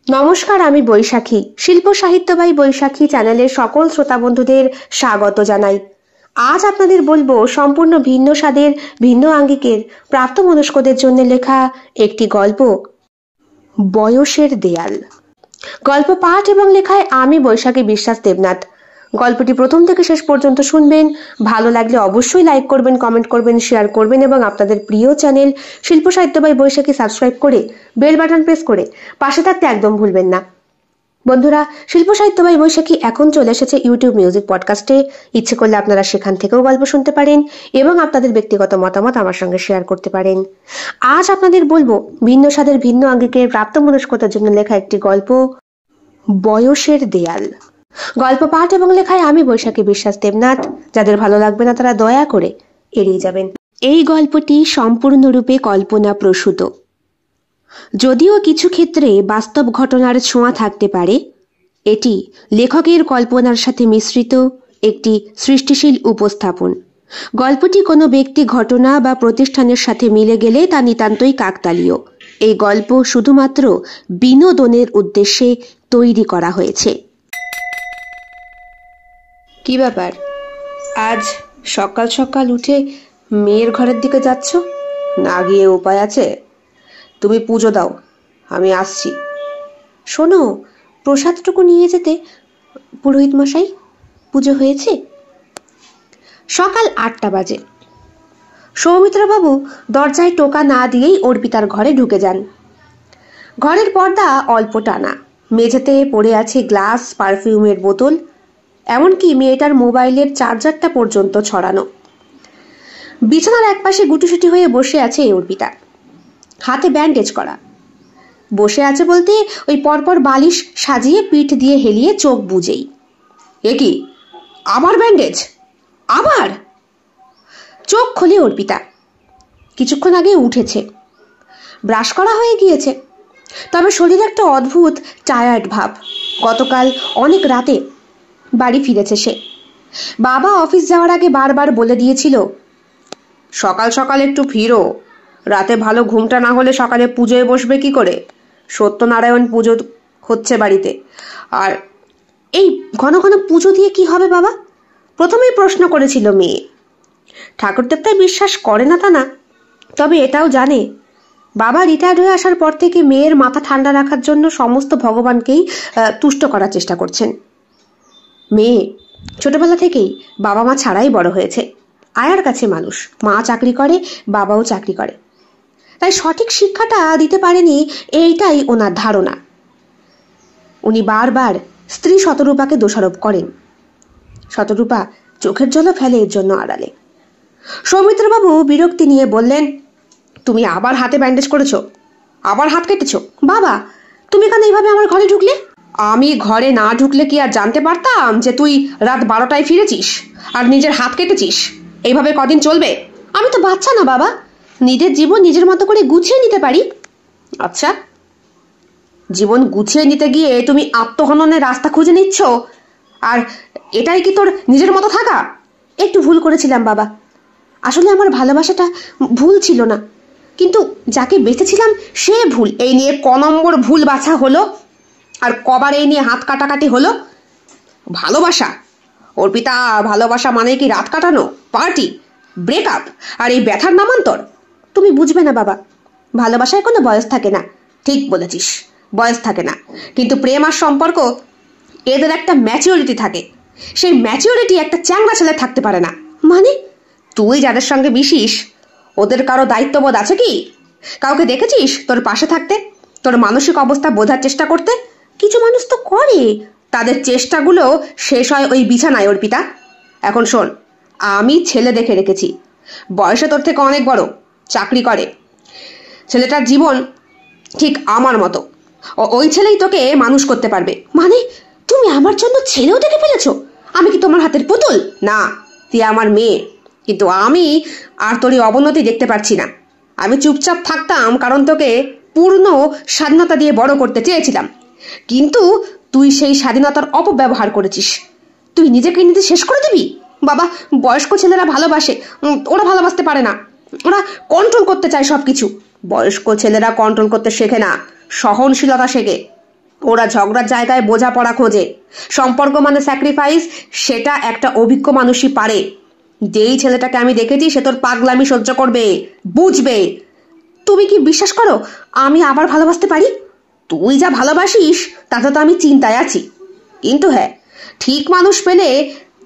নমস্কার, আমি বৈশাখী। শিল্প সাহিত্য বাই বৈশাখী চ্যানেলের সকল শ্রোতা বন্ধুদের স্বাগত জানাই। আজ আপনাদের বলবো সম্পূর্ণ ভিন্ন স্বাদের, ভিন্ন আঙ্গিকের প্রাপ্তবয়স্কদের জন্য লেখা একটি গল্প, বয়সের দেয়াল। গল্প পাঠ এবং লেখায় আমি বৈশাখী বিশ্বাস দেবনাথ। গল্পটি প্রথম থেকে শেষ পর্যন্ত শুনবেন। ভালো লাগলে অবশ্যই লাইক করবেন, কমেন্ট করবেন, শেয়ার করবেন এবং আপনাদের প্রিয় চ্যানেল শিল্প সাহিত্য বাই বৈশাখী সাবস্ক্রাইব করে বেল বাটন প্রেস করে পাশে থাকতে একদম ভুলবেন না। বন্ধুরা, শিল্প সাহিত্য বাই বৈশাখী এখন চলে এসেছে ইউটিউব মিউজিক পডকাস্টে। ইচ্ছে করলে আপনারা সেখান থেকেও গল্প শুনতে পারেন এবং আপনাদের ব্যক্তিগত মতামত আমার সঙ্গে শেয়ার করতে পারেন। আজ আপনাদের বলবো ভিন্ন স্বাদের, ভিন্ন আঙ্গিকের প্রাপ্তবয়স্কতার জন্য লেখা একটি গল্প, বয়সের দেয়াল। গল্প পাঠ এবং লেখায় আমি বৈশাখী বিশ্বাস দেবনাথ। যাদের ভালো লাগবে না তারা দয়া করে এড়িয়ে যাবেন। এই গল্পটি সম্পূর্ণরূপে কল্পনা প্রসূত, যদিও কিছু ক্ষেত্রে বাস্তব ঘটনার ছোঁয়া থাকতে পারে। এটি লেখকের কল্পনার সাথে মিশ্রিত একটি সৃষ্টিশীল উপস্থাপন। গল্পটি কোনো ব্যক্তি, ঘটনা বা প্রতিষ্ঠানের সাথে মিলে গেলে তা নিতান্তই কাকতালীয়। এই গল্প শুধুমাত্র বিনোদনের উদ্দেশ্যে তৈরি করা হয়েছে। কি ব্যাপার, আজ সকাল সকাল উঠে মেয়ের ঘরের দিকে যাচ্ছ? না গিয়ে উপায় আছে? তুমি পুজো দাও, আমি আসছি। শোনো, প্রসাদটুকু নিয়ে যেতে। পুরোহিত মশাই, পুজো হয়েছে? সকাল 8টা বাজে। সৌমিত্রবাবু দরজায় টোকা না দিয়েই অর্পিতার ঘরে ঢুকে যান। ঘরের পর্দা অল্প টানা, মেঝেতে পড়ে আছে গ্লাস, পারফিউমের বোতল, এমনকি মেয়েটার মোবাইলের চার্জারটা পর্যন্ত ছড়ানো। বিছানার একপাশে গুটিসুটি হয়ে বসে আছে অর্পিতা, হাতে ব্যান্ডেজ করা। বসে আছে বলতে ওই পরপর বালিশ সাজিয়ে পিঠ দিয়ে হেলিয়ে চোখ বুজেই। এ কি, আবার ব্যান্ডেজ? আবার? চোখ খোলে অর্পিতা। কিছুক্ষণ আগে উঠেছে, ব্রাশ করা হয়ে গিয়েছে, তবে শরীরে একটা অদ্ভুত টায়ার্ড ভাব। গতকাল অনেক রাতে বাড়ি ফিরেছে সে। বাবা অফিস যাওয়ার আগে বারবার বলে দিয়েছিল, সকাল সকাল একটু ফিরো, রাতে ভালো ঘুমটা না হলে সকালে পুজোয় বসবে কি করে? সত্যনারায়ণ পুজো হচ্ছে বাড়িতে। আর এই ঘন ঘন পুজো দিয়ে কি হবে বাবা? প্রথমেই প্রশ্ন করেছিল মেয়ে। ঠাকুরদেবতায় বিশ্বাস করে না তা না, তবে এটাও জানে বাবা রিটায়ার্ড হয়ে আসার পর থেকে মেয়ের মাথা ঠান্ডা রাখার জন্য সমস্ত ভগবানকেই তুষ্ট করার চেষ্টা করছেন। মেয়ে ছোটবেলা থেকেই বাবা মা ছাড়াই বড় হয়েছে। আয়ার কাছে মানুষ, মা চাকরি করে, বাবাও চাকরি করে, তাই সঠিক শিক্ষাটা দিতে পারেনি, এইটাই ওনার ধারণা। উনি বারবার স্ত্রী শতরূপাকে দোষারোপ করেন। শতরূপা চোখের জলও ফেলে এর জন্য আড়ালে। সৌমিত্রবাবু বিরক্তি নিয়ে বললেন, তুমি আবার হাতে ব্যান্ডেজ করেছো? আবার হাত কেটেছো? বাবা, তুমি কেন এইভাবে আমার ঘরে ঢুকলে? আমি ঘরে না ঢুকলে কি আর জানতে পারতাম যে তুই রাত 12টায় ফিরেছিস আর নিজের হাত কেটেছিস? এইভাবে কদিন চলবে? আমি তো বাচ্চা না বাবা, নিজের জীবন নিজের মতো করে গুছিয়ে নিতে পারি। আচ্ছা, জীবন গুছিয়ে নিতে গিয়ে তুমি আত্মহননের রাস্তা খুঁজে নিচ্ছ, আর এটাই কি তোর নিজের মতো থাকা? একটু ভুল করেছিলাম বাবা, আসলে আমার ভালোবাসাটা ভুল ছিল না, কিন্তু যাকে বেঁচেছিলাম সে ভুল। এই নিয়ে নম্বর ভুল বাছা হলো, আর কবার এই নিয়ে হাত কাটাকাটি হলো। ভালোবাসা অর্পিতা, ভালোবাসা মানে কি রাত কাটানো, পার্টি, ব্রেকআপ আর এই ব্যথার নামান্তর? তুমি বুঝবে না বাবা, ভালোবাসায় কোনো বয়স থাকে না। ঠিক বলেছিস, বয়স থাকে না, কিন্তু প্রেম আর সম্পর্ক, এদের একটা ম্যাচিউরিটি থাকে। সেই ম্যাচিউরিটি একটা চ্যাংড়া ছেলে থাকতে পারে না। মানে? তুই যাদের সঙ্গে মিশিস ওদের কারো দায়িত্ববোধ আছে কি? কাউকে দেখেছিস তোর পাশে থাকতে, তোর মানসিক অবস্থা বোঝার চেষ্টা করতে? কিছু মানুষ তো করে, তাদের চেষ্টাগুলো শেষ হয় ওই বিছানায় অর্পিতা। এখন শোন, আমি ছেলে দেখে রেখেছি, বয়সে তোর থেকে অনেক বড়, চাকরি করে। ছেলেটার জীবন ঠিক আমার মতো, ওই ছেলেই তোকে মানুষ করতে পারবে। মানে তুমি আমার জন্য ছেলেও দেখে ফেলেছো? আমি কি তোমার হাতের পুতুল? না, তুই আমার মেয়ে, কিন্তু আমি আর তোর অবনতি দেখতে পারছি না। আমি চুপচাপ থাকতাম কারণ তোকে পূর্ণ স্বাধীনতা দিয়ে বড় করতে চেয়েছিলাম, কিন্তু তুই সেই স্বাধীনতার অপব্যবহার করেছিস। তুই নিজেকে নিজে শেষ করে দিবি। বাবা, বয়স্ক ছেলেরা ভালোবাসে, ওরা ভালোবাসতে পারে না, ওরা কন্ট্রোল করতে চায় সবকিছু। বয়স্ক ছেলেরা কন্ট্রোল করতে শেখে না, সহনশীলতা শেখে। ওরা ঝগড়ার জায়গায় বোঝাপড়া খোঁজে। সম্পর্ক মানে স্যাক্রিফাইস, সেটা একটা অভিজ্ঞ মানুষই পারে। যেই ছেলেটাকে আমি দেখেছি সে তোর পাগলামি সহ্য করবে, বুঝবে। তুমি কি বিশ্বাস করো আমি আবার ভালোবাসতে পারি? তুই যা ভালোবাসিস তাতে তো আমি চিন্তায় আছি। কিন্তু হ্যাঁ, ঠিক মানুষ পেলে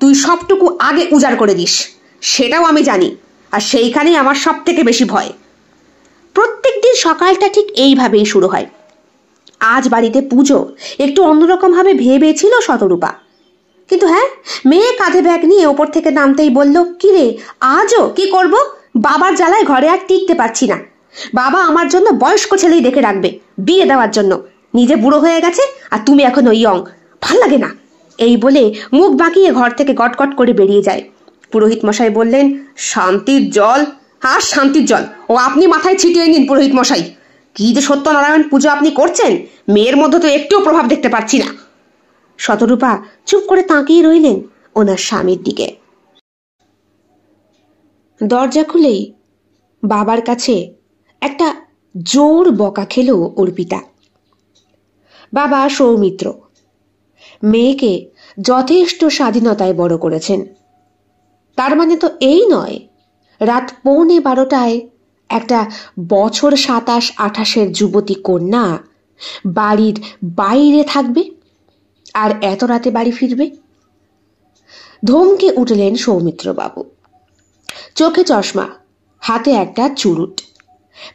তুই সবটুকু আগে উজাড় করে দিস, সেটাও আমি জানি। আর সেইখানেই আমার সব থেকে বেশি ভয়। প্রত্যেক দিন সকালটা ঠিক এইভাবেই শুরু হয়। আজ বাড়িতে পুজো, একটু অন্যরকম ভাবে ভেবেছিল শতরূপা। কিন্তু হ্যাঁ, মেয়ে কাঁধে ব্যাগ নিয়ে ওপর থেকে নামতেই বলল, কি রে আজও কি করব? বাবার জ্বালায় ঘরে আর টিকতে পারছি না। বাবা আমার জন্য বয়স্ক ছেলেই দেখে রাখবে বিয়ে দেওয়ার জন্য। নিজে বুড়ো হয়ে গেছে আর তুমি এখনো ইয়ং, ভাল লাগে না। এই বলে মুখ বাঁকিয়ে ঘর থেকে গটগট করে বেরিয়ে যায়। পুরোহিত মশাই বললেন, শান্তির জল? আর শান্তির জল ও আপনি মাথায় ছিটিয়ে নিন পুরোহিত মশাই। কি যে সত্যনারায়ণ পুজো আপনি করছেন, মেয়ের মধ্যে তো একটুও প্রভাব দেখতে পাচ্ছি না। শতরূপা চুপ করে তাকিয়ে রইলেন ওনার স্বামীর দিকে। দরজা খুলেই বাবার কাছে একটা জোর বকা খেল অর্পিতা। বাবা সৌমিত্র মেয়েকে যথেষ্ট স্বাধীনতায় বড় করেছেন। তার মানে তো এই নয় রাত 11:15 একটা বছর 27-28 যুবতী কন্যা বাড়ির বাইরে থাকবে আর এত রাতে বাড়ি ফিরবে। ধমকে উঠলেন সৌমিত্র বাবু। চোখে চশমা, হাতে একটা চুরুট।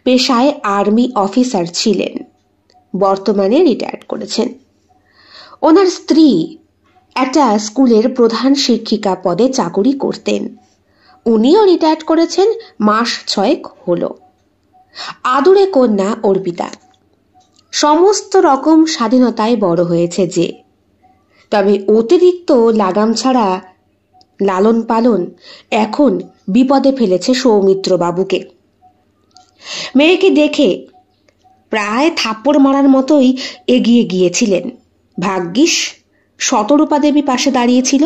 পেশায় আর্মি অফিসার ছিলেন, বর্তমানে রিটায়ার্ড করেছেন। ওনার স্ত্রী একটা স্কুলের প্রধান শিক্ষিকা পদে চাকুরি করতেন, উনিও রিটায়ার্ড করেছেন মাস 6 হলো। আদুরে কন্যা অর্পিতা সমস্ত রকম স্বাধীনতায় বড় হয়েছে যে, তবে অতিরিক্ত লাগাম ছাড়া লালন পালন এখন বিপদে ফেলেছে সৌমিত্র বাবুকে। মেয়েকে দেখে প্রায় থাপ্পড় মারার মতোই এগিয়ে গিয়েছিলেন। ভাগ্যিস শতরূপা দেবী পাশে দাঁড়িয়েছিল,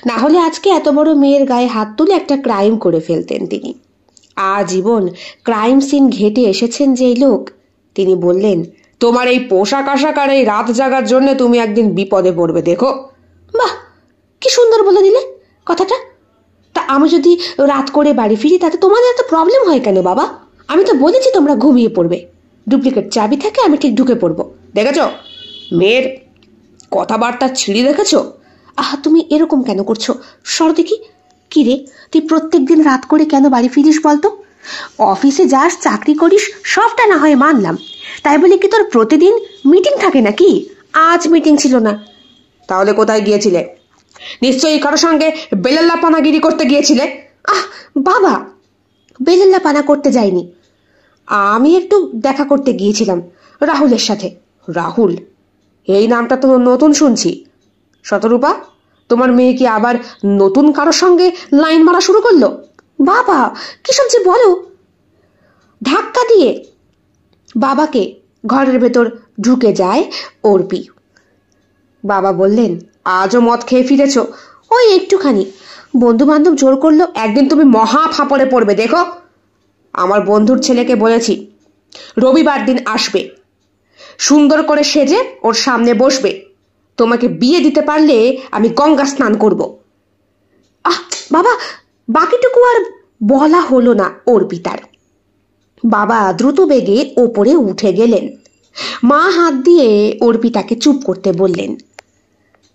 না হলে আজকে এত বড় মেয়ের গায়ে হাত তুলে একটা ক্রাইম করে ফেলতেন তিনি। আজীবন ক্রাইম সিন ঘেটে এসেছেন যেই লোক, তিনি বললেন, তোমার এই পোশাক আশাক আর এই রাত জাগার জন্য তুমি একদিন বিপদে পড়বে দেখো। বাহ, কি সুন্দর বলে দিলে কথাটা। তা আমি যদি রাত করে বাড়ি ফিরি তাতে তোমাদের এত প্রবলেম হয় কেন বাবা? আমি তো বলেছি তোমরা ঘুমিয়ে পড়বে, ডুপ্লিকেট চাবি থাকে, আমি ঠিক ঢুকে পড়বো। দেখেছ মেয়ের কথাবার্তা ছিঁড়ি দেখেছ? আহা, তুমি এরকম কেন করছো? সর দেখি। কি রে, তুই প্রত্যেক দিন রাত করে কেন বাড়ি ফিরিস বলতো? অফিসে যাস, চাকরি করিস, সবটা না হয় মানলাম, তাই বলে কি তোর প্রতিদিন মিটিং থাকে নাকি? আজ মিটিং ছিল না। তাহলে কোথায় গিয়েছিলে? নিশ্চয়ই কারোর সঙ্গে বেলেল্লাপানাগিরি করতে গিয়েছিলে। আহ বাবা, বেলেল্লাপানা করতে যাইনি, আমি একটু দেখা করতে গিয়েছিলাম রাহুলের সাথে। রাহুল? এই নামটা তো নতুন শুনছি। শতরূপা, তোমার মেয়ে কি আবার নতুন কারোর সঙ্গে লাইন মারা শুরু করলো? বাবা কি সব যে বলো। ধাক্কা দিয়ে বাবাকে ঘরের ভেতর ঢুকে যায় অর্পি। বাবা বললেন, আজও মদ খেয়ে ফিরেছ? ওই একটুখানি, বন্ধু বান্ধব জোর করলো, একদিন তুমি মহা ফাঁপড়ে পড়বে দেখো। আমার বন্ধুর ছেলেকে বলেছি রবিবার দিন আসবে, সুন্দর করে সেজে ওর সামনে বসবে। তোমাকে বিয়ে দিতে পারলে আমি গঙ্গা স্নান করব। আহ বাবা, বাকিটুকু আর বলা হলো না অর্পিতার। বাবা দ্রুত বেগে ওপরে উঠে গেলেন। মা হাত দিয়ে অর্পিতাকে চুপ করতে বললেন।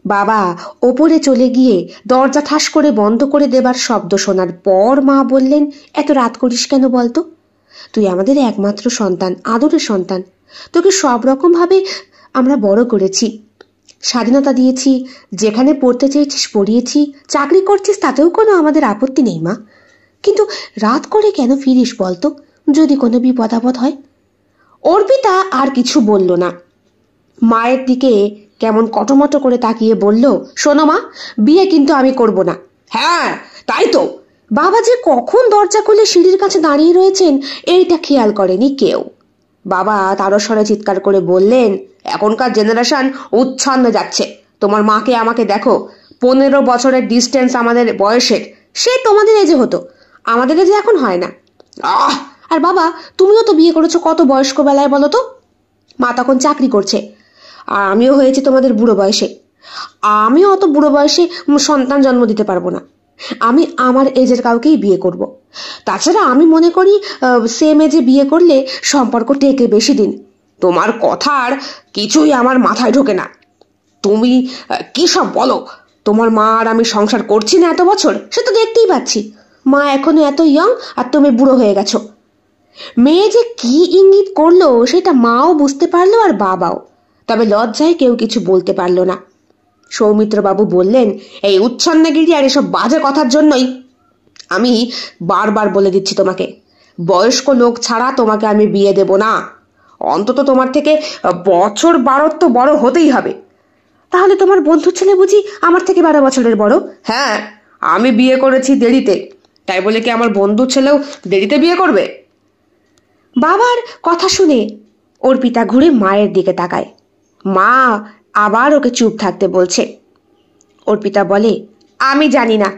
বাবা ওপরে চলে গিয়ে দরজা ঠাস করে বন্ধ করে দেবার শব্দ শোনার পর মা বললেন, এত রাত করিস কেন বলতো? তুই আমাদের একমাত্র সন্তান, আদরের সন্তান। তোকে সব রকম ভাবে আমরা বড় করেছি, স্বাধীনতা দিয়েছি, যেখানে পড়তে চেয়েছিস পড়িয়েছি, চাকরি করছিস, তাতেও কোনো আমাদের আপত্তি নেই মা। কিন্তু রাত করে কেন ফিরিস বলতো, যদি কোনো বিপদ আপদ হয়? অর্পিতা আর কিছু বলল না, মায়ের দিকে কেমন কটমটো করে তাকিয়ে বলল, শোনো মা, বিয়ে কিন্তু আমি করব না। হ্যাঁ তাই তো। বাবা যে কখন দরজা খুলে সিঁড়ির কাছে দাঁড়িয়ে রয়েছেন এইটা খেয়াল করেনি কেউ। বাবা তারস্বরে চিৎকার করে বললেন, এখনকার জেনারেশন উচ্ছন্ন যাচ্ছে। তোমার মাকে আমাকে দেখো, 15 বছরের ডিস্টেন্স আমাদের বয়সের। সে তোমাদের এজে হতো, আমাদের এজে এখন হয় না। আহ, আর বাবা তুমিও তো বিয়ে করেছো কত বয়স্ক বেলায় বলো তো? মা তখন চাকরি করছে, আর আমিও হয়েছি তোমাদের বুড়ো বয়সে। আমিও অত বুড়ো বয়সে সন্তান জন্ম দিতে পারবো না। আমি আমার এজের কাউকেই বিয়ে করব। তাছাড়া আমি মনে করি সেম এজে বিয়ে করলে সম্পর্ক টেকে বেশি দিন। তোমার কথার কিছুই আমার মাথায় ঢোকে না। তুমি কি সব বলো? তোমার মা আর আমি সংসার করছি না এত বছর, সে তো দেখতেই পাচ্ছি। মা এখনো এত ইয়ং আর তুমি বুড়ো হয়ে গেছো। মেয়ে যে কি ইঙ্গিত করলো সেটা মাও বুঝতে পারলো আর বাবাও, তবে লজ্জায় কেউ কিছু বলতে পারলো না। সৌমিত্রবাবু বললেন, এই উচ্ছন্নগিরি আর এসব বাজে কথার জন্যই আমি বারবার বলে দিচ্ছি তোমাকে, বয়স্ক লোক ছাড়া তোমাকে আমি বিয়ে দেব না। অন্তত তোমার থেকে বছর 12 তো বড় হতেই হবে। তাহলে তোমার বন্ধুর ছেলে বুঝি আমার থেকে 12 বছরের বড়? হ্যাঁ, আমি বিয়ে করেছি দেরিতে, তাই বলে কি আমার বন্ধুর ছেলেও দেরিতে বিয়ে করবে? বাবার কথা শুনে অর্পিতা ঘুরে মায়ের দিকে তাকায়। মা আবার ওকে চুপ থাকতে বলছে। অর্পিতা বলে, আমি জানি না,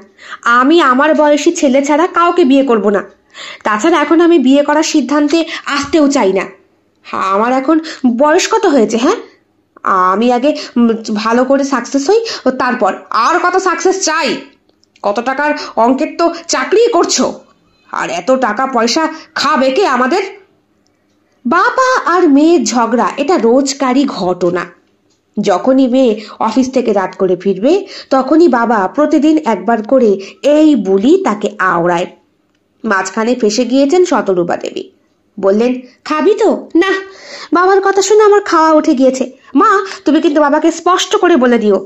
আমি আমার বয়সী ছেলে ছাড়া কাউকে বিয়ে করব না। তাছাড়া এখন আমি বিয়ে করার সিদ্ধান্তে আসতেও চাই না। আমার এখন বয়স কত হয়েছে? হ্যাঁ, আমি আগে ভালো করে সাকসেস হই, তারপর আর কত সাকসেস চাই? কত টাকার অঙ্কের তো চাকরি করছো, আর এত টাকা পয়সা খাবে কে আমাদের? বাবা আর মেয়ের ঝগড়া এটা রোজকারই ঘটনা। যখনই মেয়ে অফিস থেকে রাত করে ফিরবে তখনই বাবা প্রতিদিন একবার করে এই বুলি তাকে আওড়ায়। মাঝখানে ফেসে গিয়েছেন শতরূপা দেবী। বললেন, খাবি তো? না। বাবার কথা শুনে আমার খাওয়া উঠে গিয়েছে। মা, তুমি কিন্তু বাবাকে স্পষ্ট করে বলে দিও,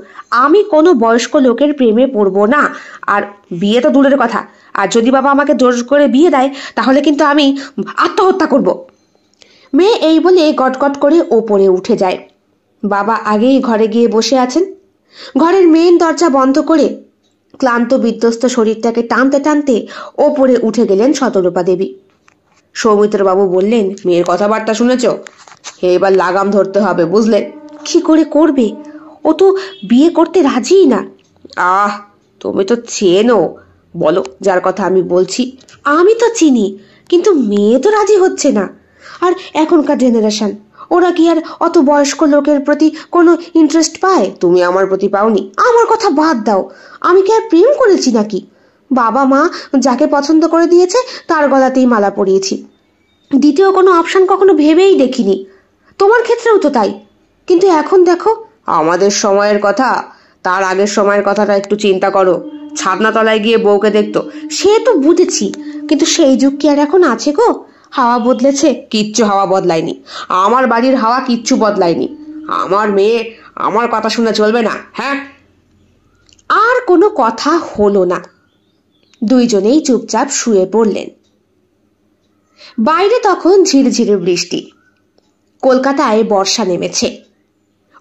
আমি কোনো বয়স্ক লোকের প্রেমে পড়বো না। আর বিয়ে তো দূরের কথা, আর যদি বাবা আমাকে জোর করে বিয়ে দেয় তাহলে কিন্তু আমি আত্মহত্যা করব। মেয়ে এই বলে গটগট করে ওপরে উঠে যায়। বাবা আগেই ঘরে গিয়ে বসে আছেন। ঘরের মেন দরজা বন্ধ করে ক্লান্ত বিধ্বস্ত শরীরটাকে টানতে টানতে ওপরে উঠে গেলেন শতরূপা দেবী। সৌমিত্রবাবু বললেন, মেয়ের কথাবার্তা শুনেছ? এবার লাগাম ধরতে হবে, বুঝলে? কি করে করবে? ও তো বিয়ে করতে রাজিই না। আহ, তুমি তো চেনো, বলো যার কথা আমি বলছি। আমি তো চিনি, কিন্তু মেয়ে তো রাজি হচ্ছে না। আর এখনকার জেনারেশন, ওরা কি আর অত বয়স্ক লোকের প্রতি কোনো ইন্টারেস্ট পায়? তুমি আমার প্রতি পাওনি? আমার কথা বাদ দাও, আমি কি আর প্রেম করেছি নাকি? বাবা মা যাকে পছন্দ করে দিয়েছে তার গলাতেই মালা পরিয়েছি। দ্বিতীয় কোনো অপশন কখনো ভেবেই দেখিনি। তোমার ক্ষেত্রেও তো তাই। কিন্তু এখন দেখো, আমাদের সময়ের কথা, তার আগের সময়ের কথাটা একটু চিন্তা করো। ছাদনাতলায় গিয়ে বউকে দেখতো, সে তো বুঝেছি, কিন্তু সেই যুগ কি আর এখন আছে গো? হাওয়া বদলেছে? কিচ্ছু হাওয়া বদলায়নি। আমার বাড়ির হাওয়া কিচ্ছু বদলায়নি। আমার মেয়ে আমার কথা শুনে চলবে না? হ্যাঁ। আর কোনো কথা হলো না। দুইজনেই চুপচাপ শুয়ে পড়লেন। বাইরে তখন ঝিরঝিরে বৃষ্টি। কলকাতায় বর্ষা নেমেছে।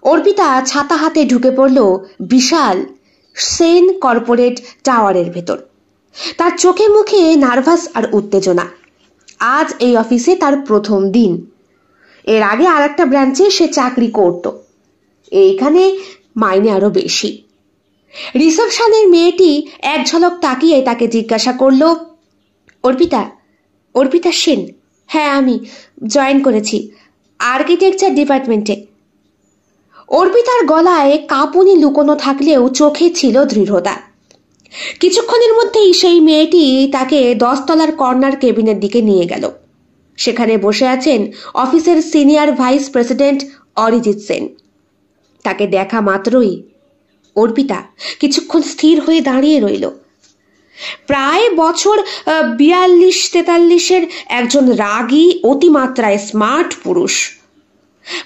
অর্পিতা ছাতা হাতে ঢুকে পড়ল বিশাল সেন কর্পোরেট টাওয়ারের ভেতর। তার চোখে মুখে নার্ভাস আর উত্তেজনা। আজ এই অফিসে তার প্রথম দিন। এর আগে আর একটা ব্রাঞ্চে সে চাকরি করত। এইখানে মাইনে আরো বেশি। রিসেপশনের মেয়েটি এক ঝলক তাকিয়ে তাকে জিজ্ঞাসা করল, অর্পিতা? অর্পিতা সেন? হ্যাঁ, আমি জয়েন করেছি আর্কিটেকচার ডিপার্টমেন্টে। অর্পিতার গলায় কাঁপুনি লুকোনো থাকলেও চোখে ছিল দৃঢ়তা। কিছুক্ষণের মধ্যেই সেই মেয়েটি তাকে 10 তলার কর্নার কেবিনের দিকে নিয়ে গেল। সেখানে বসে আছেন অফিসের senior vice president Arijit Sen. তাকে দেখা মাত্রই অর্পিতা কিছুক্ষণ স্থির হয়ে দাঁড়িয়ে রইল। প্রায় বছর 42-43-এর একজন রাগী অতিমাত্রায় স্মার্ট পুরুষ।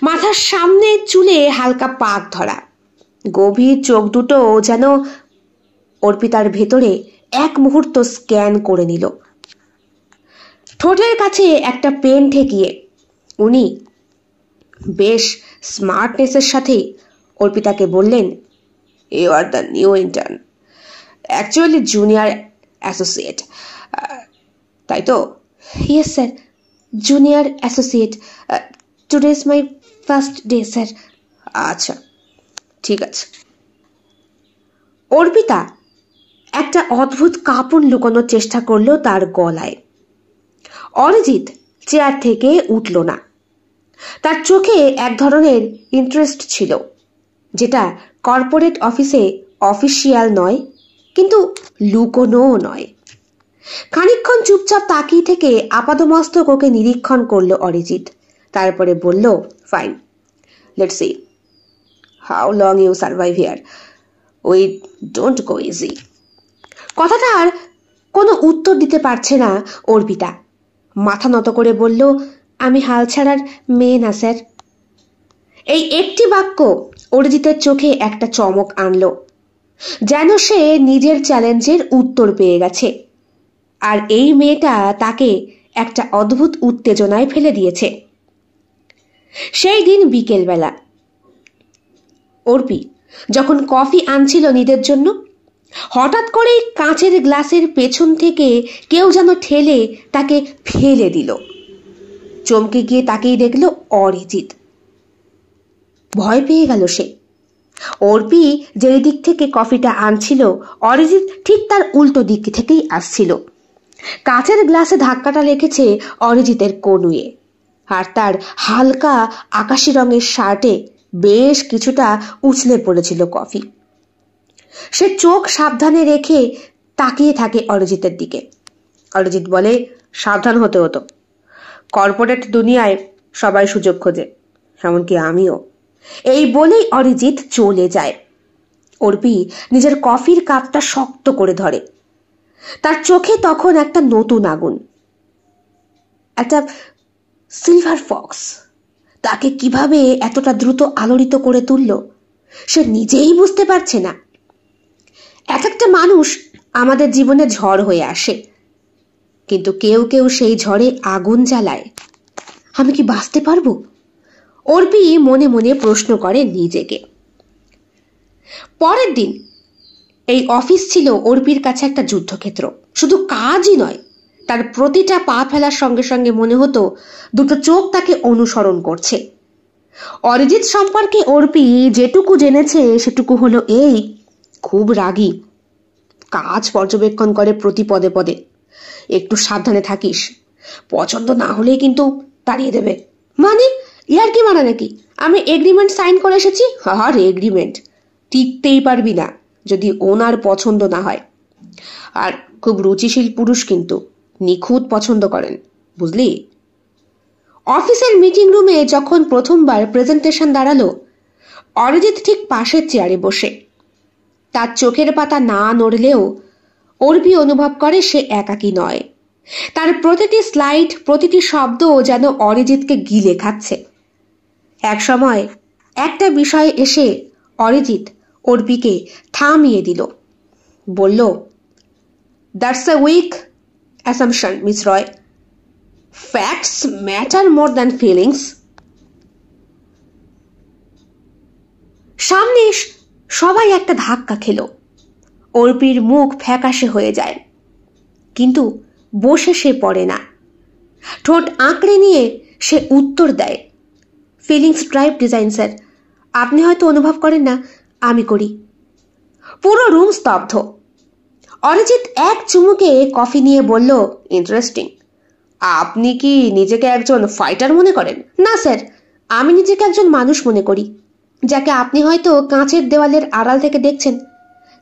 মাথার সামনে চুলে হালকা পাক ধরা, গভীর চোখ দুটো যেন অর্পিতার ভেতরে এক মুহূর্ত স্ক্যান করে নিল। ঠোঁটের কাছে একটা পেন ঠেকিয়ে উনি বেশ স্মার্টনেসের সাথে অর্পিতাকে বললেন, you are the new intern, actually junior associate, তাই তো? Yes sir, junior associate. Today is my first day sir. আচ্ছা, ঠিক আছে। অর্পিতা একটা অদ্ভুত কাঁপন লুকানোর চেষ্টা করলো তার গলায়। অরিজিৎ চেয়ার থেকে উঠল না। তার চোখে এক ধরনের ইন্টারেস্ট ছিল, যেটা কর্পোরেট অফিসে অফিসিয়াল নয়, কিন্তু লুকোনোও নয়। খানিকক্ষণ চুপচাপ তাকিয়ে থেকে আপাদমস্তক ওকে নিরীক্ষণ করলো অরিজিৎ। তারপরে বলল, fine, let's see how long you survive here, we don't go easy. কথাটার কোনো উত্তর দিতে পারছে না অর্পিতা। মাথা নত করে বলল, আমি হাল ছাড়ার মেয়ে না স্যার। এই একটি বাক্য অরিজিতের চোখে একটা চমক আনলো, যেন সে নিজের চ্যালেঞ্জের উত্তর পেয়ে গেছে। আর এই মেয়েটা তাকে একটা অদ্ভুত উত্তেজনায় ফেলে দিয়েছে। সেই দিন বিকেলবেলা অর্পি যখন কফি আনছিল নিজের জন্য, হঠাৎ করেই কাঁচের গ্লাসের পেছন থেকে কেউ যেন ঠেলে তাকে ফেলে দিল। চমকে গিয়ে তাকেই দেখল অরিজিৎ। ভয় পেয়ে গেল সে। অর্পি যেই দিক থেকে কফিটা আনছিল, অরিজিৎ ঠিক তার উল্টো দিক থেকেই আসছিল। কাঁচের গ্লাসে ধাক্কাটা লেগেছে অরিজিতের কনুয়ে, আর তার হালকা আকাশি রঙের শার্টে বেশ কিছুটা উছলে পড়েছিল কফি। সে চোখ সাবধানে রেখে তাকিয়ে থাকে অরিজিতের দিকে। অরিজিৎ বলে, সাবধান হতে হতো, কর্পোরেট দুনিয়ায় সবাই সুযোগ খোঁজে, এমনকি আমিও। এই বলেই অরিজিৎ চলে যায়। অর্পি নিজের কফির কাপটা শক্ত করে ধরে। তার চোখে তখন একটা নতুন আগুন, একটা সিলভার ফক্স তাকে কিভাবে এতটা দ্রুত আলোড়িত করে তুলল সে নিজেই বুঝতে পারছে না। এক একটা মানুষ আমাদের জীবনে ঝড় হয়ে আসে, কিন্তু কেউ কেউ সেই ঝড়ে আগুন জ্বালায়। আমি কি বাঁচতে পারবো? অর্পি মনে মনে প্রশ্ন করে নিজেকে। পরের দিন এই অফিস ছিল অর্পির কাছে একটা যুদ্ধক্ষেত্র। শুধু কাজই নয়, তার প্রতিটা পা ফেলার সঙ্গে সঙ্গে মনে হতো দুটো চোখ তাকে অনুসরণ করছে। অরিজিৎ সম্পর্কে অর্পি যেটুকু জেনেছে সেটুকু হলো এই, খুব রাগী, কাজ পর্যবেক্ষণ করে প্রতি পদে পদে। একটু সাবধানে থাকিস, পছন্দ না হলেই কিন্তু তাড়িয়ে দেবে। মানে ইয়ার কি মানে নাকি? আমি এগ্রিমেন্ট সাইন করে এসেছি। আর এগ্রিমেন্ট টিকতেই পারবি না যদি ওনার পছন্দ না হয়। আর খুব রুচিশীল পুরুষ, কিন্তু নিখুঁত পছন্দ করেন, বুঝলি? অফিসের মিটিং রুমে যখন প্রথমবার প্রেজেন্টেশন দাঁড়ালো, অরিজিৎ ঠিক পাশের চেয়ারে বসে। তার চোখের পাতা না নড়লেও অর্পি অনুভব করে সে একাকী নয়। তার প্রতিটি স্লাইড, প্রতিটি শব্দ যেন অরিজিৎকে গিলে খাচ্ছে। এক সময় একটা বিষয়ে এসে অরিজিৎ অর্পিকে থামিয়ে দিল, বলল, that's a weak assumption miss Roy, facts matter more than feelings. সামনে সবাই একটা ধাক্কা খেল। অর্পির মুখ ফ্যাকাশে হয়ে যায়, কিন্তু বসে সে পড়ে না। ঠোঁট আঁকড়ে নিয়ে সে উত্তর দেয়, ফিলিংস ড্রাইভ ডিজাইন স্যার, আপনি হয়তো অনুভব করেন না, আমি করি। পুরো রুম স্তব্ধ। অরিজিৎ এক চুমুকে কফি নিয়ে বলল, ইন্টারেস্টিং। আপনি কি নিজেকে একজন ফাইটার মনে করেন? না স্যার, আমি নিজেকে একজন মানুষ মনে করি, যাকে আপনি হয়তো কাঁচের দেওয়ালের আড়াল থেকে দেখছেন,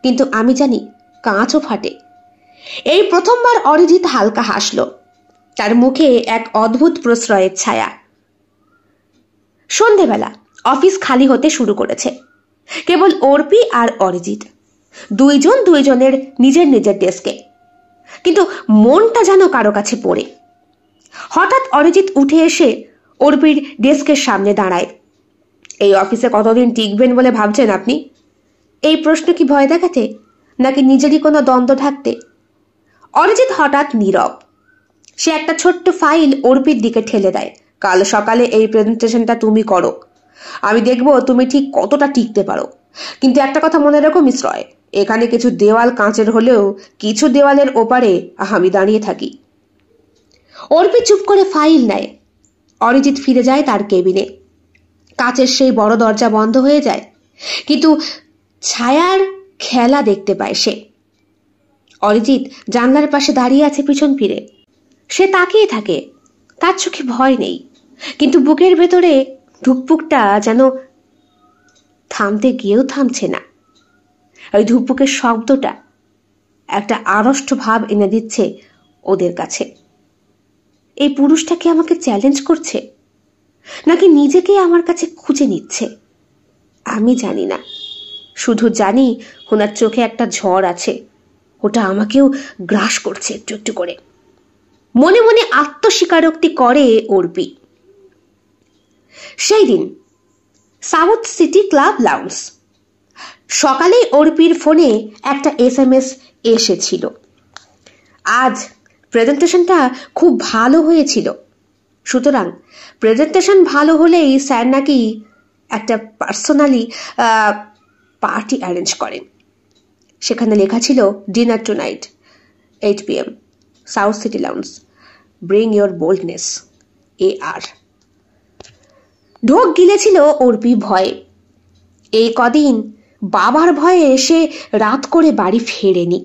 কিন্তু আমি জানি কাঁচও ফাটে। এই প্রথমবার অরিজিৎ হালকা হাসল, তার মুখে এক অদ্ভুত প্রশ্রয়ের ছায়া। সন্ধেবেলা অফিস খালি হতে শুরু করেছে। কেবল অর্পি আর অরিজিৎ, দুইজন দুইজনের নিজের নিজের ডেস্কে, কিন্তু মনটা যেন কারো কাছে পড়ে। হঠাৎ অরিজিৎ উঠে এসে অর্পির ডেস্কের সামনে দাঁড়ায়। এই অফিসে কতদিন টিকবেন বলে ভাবছেন আপনি? এই প্রশ্ন কি ভয় দেখাতে, নাকি নিজেরই কোনো দ্বন্দ্ব ঢাকতে? অরিজিৎ হঠাৎ নীরব। সে একটা ছোট্ট ফাইল অর্পির দিকে ঠেলে দেয়। কাল সকালে এই প্রেজেন্টেশনটা তুমি করো, আমি দেখব তুমি ঠিক কতটা টিকতে পারো। কিন্তু একটা কথা মনে রাখো মিস রয়, এখানে কিছু দেওয়াল কাঁচের হলেও কিছু দেওয়ালের ওপারে আমি দাঁড়িয়ে থাকি। অর্পি চুপ করে ফাইল নেয়। অরিজিৎ ফিরে যায় তার কেবিনে। কাঁচের সেই বড় দরজা বন্ধ হয়ে যায়, কিন্তু ছায়ার খেলা দেখতে পায় সে। অরিজিৎ জানলার পাশে দাঁড়িয়ে আছে পিছন ফিরে। সে তাকিয়ে থাকে, তার চোখে ভয় নেই, কিন্তু বুকের ভেতরে ধুকপুকটা যেন থামতে গিয়েও থামছে না। ওই ধুকপুকের শব্দটা একটা আড়ষ্ট ভাব এনে দিচ্ছে ওদের কাছে। এই পুরুষটা কি আমাকে চ্যালেঞ্জ করছে, নাকি নিজেকে আমার কাছে খুঁজে নিচ্ছে? আমি জানি না, শুধু জানি ওনার চোখে একটা ঝড় আছে, ওটা আমাকেও গ্রাস করছে একটু একটু করে। মনে মনে আত্মস্বীকারোক্তি করে অর্পি। সেই দিন সাউথ সিটি ক্লাব লাউঞ্জ। সকালেই অর্পির ফোনে একটা SMS এসেছিল। আজ প্রেজেন্টেশনটা খুব ভালো হয়েছিল, সুতরাং প্রেজেন্টেশন ভালো হলেই স্যার নাকি একটা পার্সোনালি পার্টি অ্যারেঞ্জ করেন। সেখানে লেখা ছিল dinner tonight 8 PM South City lounge, bring your boldness AR। ঢোক গিলেছিল অর্পি ভয়ে। এই কদিন বাবার ভয়ে এসে রাত করে বাড়ি ফেরেনি,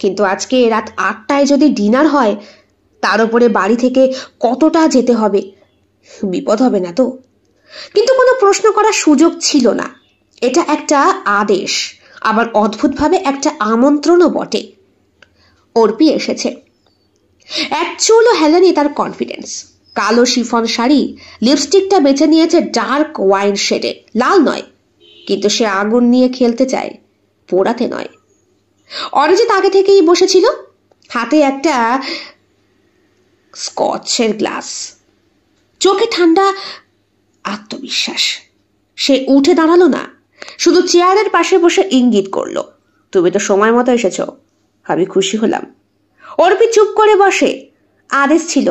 কিন্তু আজকে রাত 8টায় যদি ডিনার হয়, তার উপরে বাড়ি থেকে কতটা যেতে হবে, বিপদ হবে না তো? কিন্তু কোনো প্রশ্ন করার সুযোগ ছিল না। এটা একটা আদেশ, আবার অদ্ভুতভাবে একটা আমন্ত্রণও বটে। অর্পি এসেছে। এক চুলও হেলেনি তার কনফিডেন্স। কালো শিফন শাড়ি, লিপস্টিকটা বেছে নিয়েছে ডার্ক ওয়াইন শেডে, লাল নয়, কিন্তু সে আগুন নিয়ে খেলতে চায়, পোড়াতে নয়। অরিজিৎ আগে থেকেই বসেছিল, হাতে একটা স্কচের গ্লাস, চোখে ঠান্ডা আত্মবিশ্বাস। সে উঠে দাঁড়ালো না, শুধু চেয়ারের পাশে বসে ইঙ্গিত করলো, তুমি তো সময় মতো এসেছো, আমি খুশি হলাম। অর্পি চুপ করে বসে। আদেশ ছিল,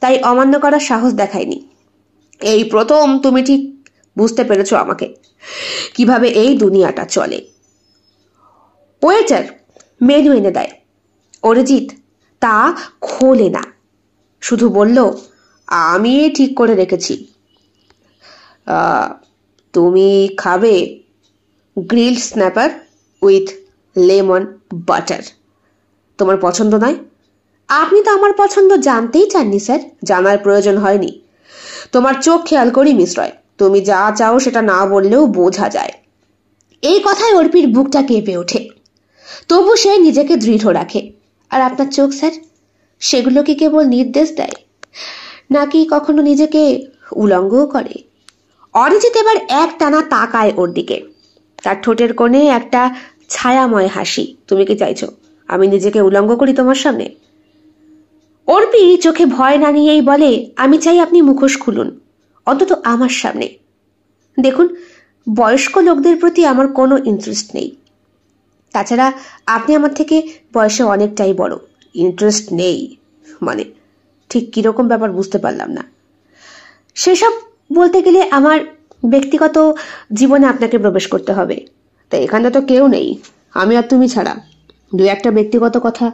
তাই অমান্য করার সাহস দেখায়নি। এই প্রথম তুমি ঠিক বুঝতে পেরেছো আমাকে, কিভাবে এই দুনিয়াটা চলে। ওয়েটার মেনু এনে দেয়। অরিজিৎ তা খোলে না, শুধু বলল, আমি ঠিক করে রেখেছি। তুমি খাবে grilled snapper with lemon butter. তোমার পছন্দ নয়? আপনি তো আমার পছন্দ জানতেই চাননি স্যার। জানার প্রয়োজন হয়নি, তোমার চোখ খেয়াল করি মিস রয়, তুমি যা চাও সেটা না বললেও বোঝা যায়। এই কথায় অর্পির বুকটা কেঁপে ওঠে, তবু সে নিজেকে দৃঢ় রাখে। আর আপনার চোখ স্যার, সেগুলো কি কেবল নির্দেশ দেয়, নাকি কখনো নিজেকে উলঙ্গও করে? অরিজিৎ এবার এক টানা তাকায় ওর দিকে, তার ঠোঁটের কোণে একটা ছায়াময় হাসি। তুমি কি চাইছো আমি নিজেকে উলঙ্গ করি তোমার সামনে? অর্পি চোখে ভয় না নিয়েই বলে, আমি চাই আপনি মুখোশ খুলুন, অন্তত আমার সামনে। দেখুন, বয়স্ক লোকদের প্রতি আমার কোনো ইন্টারেস্ট নেই, তাছাড়া আপনি আমার থেকে বয়সে অনেকটাই বড়। ইন্টারেস্ট নেই মানে ঠিক কিরকম ব্যাপার বুঝতে পারলাম না। সেসব বলতে গেলে আমার ব্যক্তিগত জীবনে আপনাকে প্রবেশ করতে হবে, তাই এখানে তো কেউ নেই, আমি আর তুমি ছাড়া। দু একটা ব্যক্তিগত কথা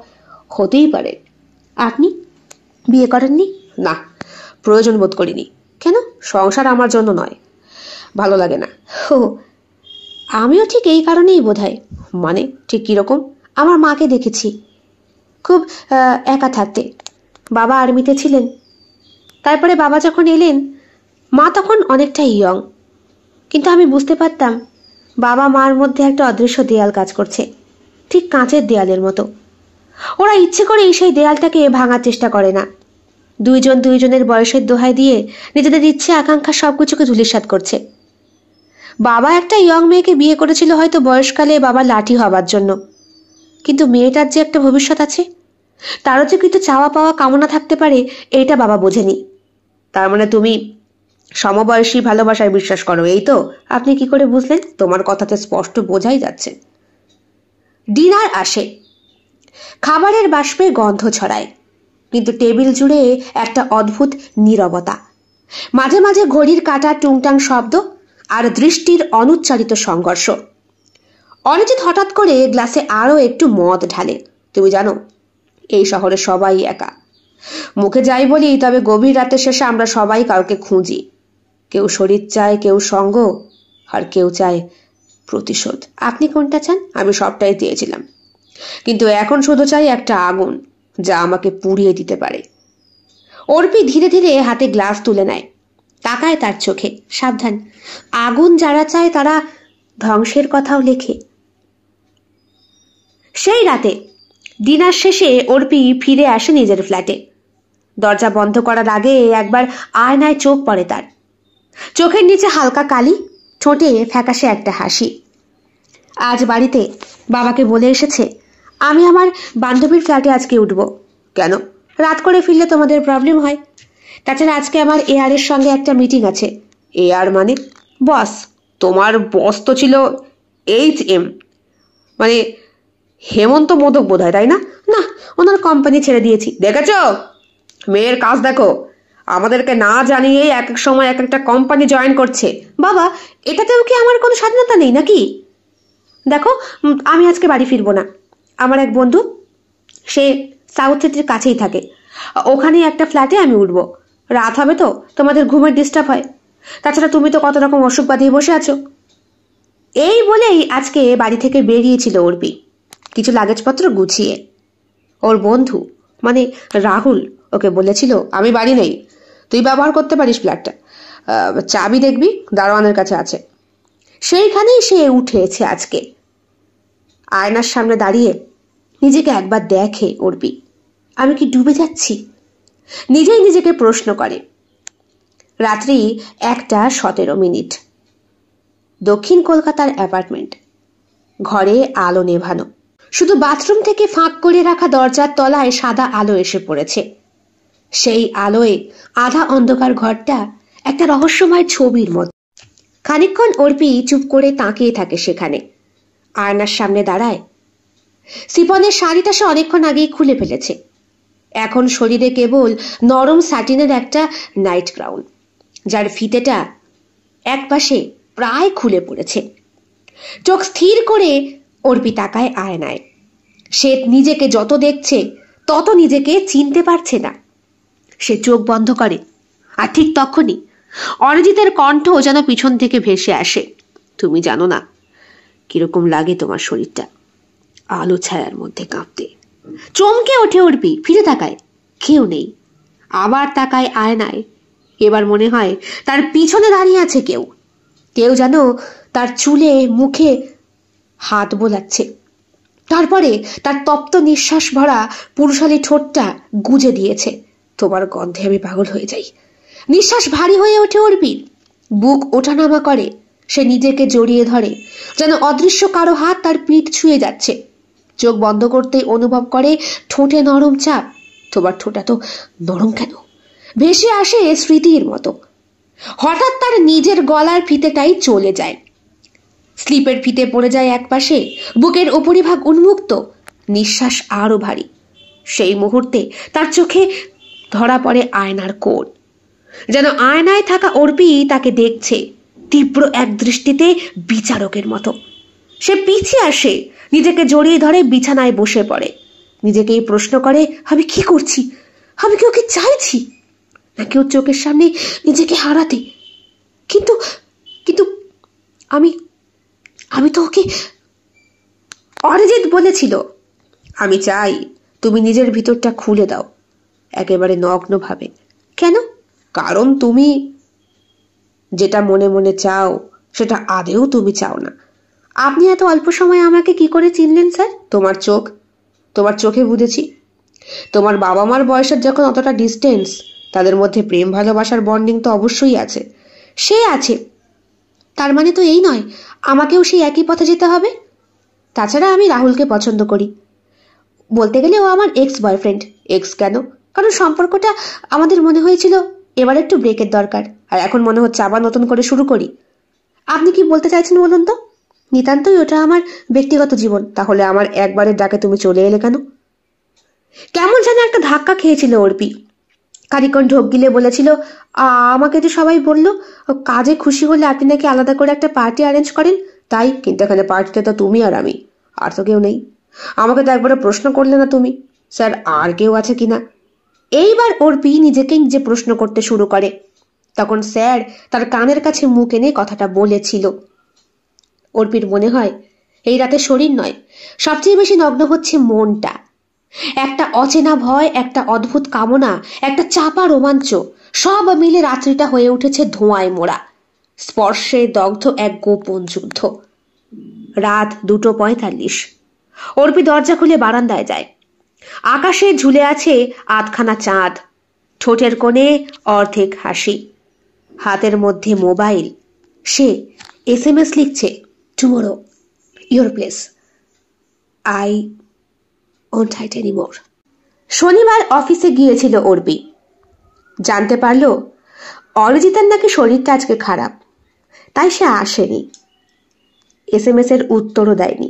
হতেই পারে। আপনি বিয়ে করেননি? না, প্রয়োজন বোধ করিনি। কেন? সংসার আমার জন্য নয়, ভালো লাগে না। ও, আমিও ঠিক এই কারণেই বোধহয়। মানে ঠিক কিরকম? আমার মাকে দেখেছি খুব একা থাকতে। বাবা আর্মিতে ছিলেন, তারপরে বাবা যখন এলেন, মা তখন অনেকটাই ইয়ং, কিন্তু আমি বুঝতে পারতাম বাবা মার মধ্যে একটা অদৃশ্য দেয়াল কাজ করছে, ঠিক কাঁচের দেয়ালের মতো। ওরা ইচ্ছে করেই সেই দেয়ালটাকে ভাঙার চেষ্টা করে না। দুইজন দুইজনের বয়সের দোহাই দিয়ে নিজেদের ইচ্ছে আকাঙ্ক্ষা সবকিছুকে ধূলিসাৎ করছে। বাবা একটা ইয়ং মেয়েকে বিয়ে করেছিল হয়তো বয়সকালে বাবার লাঠি হবার জন্য, কিন্তু মেয়েটার যে একটা ভবিষ্যৎ আছে, তারও যে কিন্তু চাওয়া পাওয়া কামনা থাকতে পারে, এইটা বাবা বোঝেনি। তার মানে তুমি সমবয়সী ভালোবাসায় বিশ্বাস করো, এই তো? আপনি কি করে বুঝলেন? তোমার কথাতে স্পষ্ট বোঝাই যাচ্ছে। ডিনার আসে, খাবারের বাষ্পে গন্ধ ছড়ায়, কিন্তু টেবিল জুড়ে একটা অদ্ভুত নীরবতা। মাঝে মাঝে ঘড়ির কাঁটা টুংটাং শব্দ আর দৃষ্টির অনুচ্চারিত সংঘর্ষ। অরিজিৎ হঠাৎ করে গ্লাসে আরো একটু মদ ঢালে। তুমি জানো, এই শহরে সবাই একা। মুখে যাই বলি, তবে গভীর রাতের শেষে আমরা সবাই কাউকে খুঁজি। কেউ শরীর চায়, কেউ সঙ্গ, আর কেউ চায় প্রতিশোধ। আপনি কোনটা চান? আমি সবটাই দিয়েছিলাম, কিন্তু এখন শুধু চাই একটা আগুন যা আমাকে পুড়িয়ে দিতে পারে। অর্পি ধীরে ধীরে হাতে গ্লাস তুলে নেয়, তাকায় তার চোখে। সাবধান, আগুন যারা চায় তারা ধ্বংসের কথাও লেখে। সেই রাতে ডিনার শেষে অর্পি ফিরে আসে নিজের ফ্ল্যাটে। দরজা বন্ধ করার আগে একবার আয়নায় চোখ পড়ে তার। চোখের নিচে হালকা কালি, ঠোঁটে ফ্যাকাশে একটা হাসি। আজ বাড়িতে বাবাকে বলে এসেছে, আমি আমার বান্ধবীর ফ্ল্যাটে আজকে উঠব। কেন? রাত করে ফিরলে তোমাদের প্রবলেম হয়। তাছাড়া আজকে আমার এআর এর সঙ্গে একটা মিটিং আছে। এআর মানে বস। তোমার বস তো ছিল HM, মানে হেমন্ত মোদক বোধ হয়, তাই না? না, ওনার কোম্পানি ছেড়ে দিয়েছি। দেখেছ, মেয়ের কাজ দেখো, আমাদেরকে না জানিয়েই এক এক সময় এক একটা কোম্পানি জয়েন করছে। বাবা, এটাতেও কি আমার কোনো স্বাধীনতা নেই নাকি? দেখো, আমি আজকে বাড়ি ফিরবো না। আমার এক বন্ধু, সে সাউথ সিটির কাছেই থাকে, ওখানে একটা ফ্ল্যাটে আমি উঠবো। রাত হবে তো, তোমাদের ঘুমের ডিস্টার্ব হয়। তাছাড়া তুমি তো কত রকম অসুখ বাঁধিয়ে বসে আছো। এই বলেই আজকে বাড়ি থেকে বেরিয়েছিল অর্পি, কিছু লাগেজপত্র গুছিয়ে। ওর বন্ধু মানে রাহুল ওকে বলেছিল, আমি বাড়ি নেই, তুই ব্যবহার করতে পারিস ফ্ল্যাটটা, চাবি দেখবি দারোয়ানের কাছে আছে। সেইখানেই সে উঠেছে আজকে। আয়নার সামনে দাঁড়িয়ে নিজেকে একবার দেখে অর্পি। আমি কি ডুবে যাচ্ছি? নিজেই নিজেকে প্রশ্ন করে। রাত্রি 1:17। দক্ষিণ কলকাতার অ্যাপার্টমেন্ট। ঘরে আলো নেভানো, শুধু বাথরুম থেকে ফাঁক করে রাখা দরজার তলায় সাদা আলো এসে পড়েছে। সেই আলোয় আধা অন্ধকার ঘরটা একটা রহস্যময় ছবির মতো। খানিকক্ষণ অর্পি চুপ করে তাকিয়ে থাকে সেখানে। আয়নার সামনে দাঁড়ায়। সিপনের শাড়িটা সে অনেকক্ষণ আগেই খুলে ফেলেছে। এখন শরীরে কেবল নরম স্যাটিনের একটা নাইট গ্রাউন, যার ফিতেটা একপাশে প্রায় খুলে পড়েছে। চোখ স্থির করে অর্পি তাকায় আয়নায়। সে নিজেকে যত দেখছে তত নিজেকে চিনতে পারছে না। সে চোখ বন্ধ করে, আর ঠিক তখনই অরিজিতের কণ্ঠ যেন পিছন থেকে ভেসে আসে। তুমি জানো না কিরকম লাগে তোমার শরীরটা আলো ছায়ার মধ্যে কাঁপতে। চমকে ওঠে অর্পি, ফিরে তাকায়, কেউ নেই। আবার তাকায় আয়নায়। এবার মনে হয় তার পিছনে দাঁড়িয়ে আছে কেউ। কেউ যেন তার চুলে মুখে হাত বোলাচ্ছে। তারপরে তার তপ্ত নিঃশ্বাস ভরা পুরুষালী ঠোঁটটা গুজে দিয়েছে। তোমার গন্ধে আমি পাগল হয়ে যাই। নিঃশ্বাস ভারী হয়ে ওঠে অর্পির, বুক ওঠানামা করে। সে নিজেকে জড়িয়ে ধরে, যেন অদৃশ্য কারো হাত তার পিঠ ছুঁয়ে যাচ্ছে। চোখ বন্ধ করতেই অনুভব করে ঠোঁটে নরম চাপ। তোমার ঠোঁটা তো নরম কেন? ভেসে আসে স্মৃতির মতো। হঠাৎ তার নিজের গলার ফিতেটাই চলে যায়। স্লিপের ফিতে পড়ে যায় একপাশে, বুকের উপরিভাগ উন্মুক্ত, নিঃশ্বাস আরো ভারী। সেই মুহূর্তে তার চোখে ধরা পড়ে আয়নার কোণ। যেন আয়নায় থাকা অর্পি তাকে দেখছে, তীব্র এক দৃষ্টিতে, বিচারকের মতো। সে পিছিয়ে আসে, নিজেকে জড়িয়ে ধরে বিছানায় বসে পড়ে। নিজেকেই প্রশ্ন করে, আমি কি করছি? আমি কি ওকে চাইছি, নাকি ওর চোখের সামনে নিজেকে হারাতে? কিন্তু কিন্তু আমি আমি তো ওকে। অরিজিৎ বলেছিল, আমি চাই তুমি নিজের ভিতরটা খুলে দাও, একেবারে নগ্নভাবে। কেন? কারণ তুমি যেটা মনে মনে চাও সেটা আদেও তুমি চাও না। আপনি এত অল্প সময়ে আমাকে কি করে চিনলেন স্যার? তোমার চোখে বুঝেছি। তোমার বাবা মার বয়সের যখন অতটা ডিস্টেন্স, তাদের মধ্যে প্রেম ভালোবাসার বন্ডিং তো অবশ্যই আছে। সে আছে, তার মানে তো এই নয় আমাকেও সেই একই পথে যেতে হবে। তাছাড়া আমি রাহুলকে পছন্দ করি। বলতে গেলে ও আমার এক্স বয়ফ্রেন্ড। এক্স কেন? কারণ সম্পর্কটা আমাদের মনে হয়েছিল এবার একটু ব্রেকের দরকার, আর এখন মনে হচ্ছে আবার নতুন করে শুরু করি। আপনি কি বলতে চাইছেন বলুন তো? নিতান্তই ওটা আমার ব্যক্তিগত জীবন। তাহলে আমার একবারের ডাকে তুমি চলে এলে কেন? কেমন যেন একটা ধাক্কা খেয়েছিল অর্পি। খানিকক্ষণ ঢোক গিলে বলেছিল, আমাকে তো সবাই বললো কাজে খুশি হলে আপনি নাকি আলাদা করে একটা পার্টি অ্যারেঞ্জ করেন। তাই, কিন্তু এখানে পার্টিতে তো তুমি আর আমি, আর তো কেউ নেই। আমাকে তো একবারে প্রশ্ন করলে না তুমি, স্যার আর কেউ আছে কিনা? এইবার অর্পি নিজেকে নিজে প্রশ্ন করতে শুরু করে। তখন স্যার তার কানের কাছে মুখ এনে কথাটা বলেছিল। অর্পির মনে হয় এই রাতে শরীর নয়, সবচেয়ে বেশি নগ্ন হচ্ছে মনটা। একটা অচেনা ভয়, একটা অদ্ভুত কামনা, একটা চাপা রোমাঞ্চ, সব মিলে রাত্রিটা হয়ে উঠেছে ধোঁয়ায় মোড়া, স্পর্শে দগ্ধ এক গোপন যুদ্ধ। রাত 2:45। অর্পি দরজা খুলে বারান্দায় যায়। আকাশে ঝুলে আছে আধখানা চাঁদ, ঠোঁটের কোণে অর্ধেক হাসি, হাতের মধ্যে মোবাইল। সে SMS লিখছে, tomorrow your place, I won't hide anymore. শনিবার অফিসে গিয়েছিল অর্পি। জানতে পারল অরিজিতার নাকি শরীরটা আজকে খারাপ, তাই সে আসেনি। SMS এর উত্তরও দেয়নি।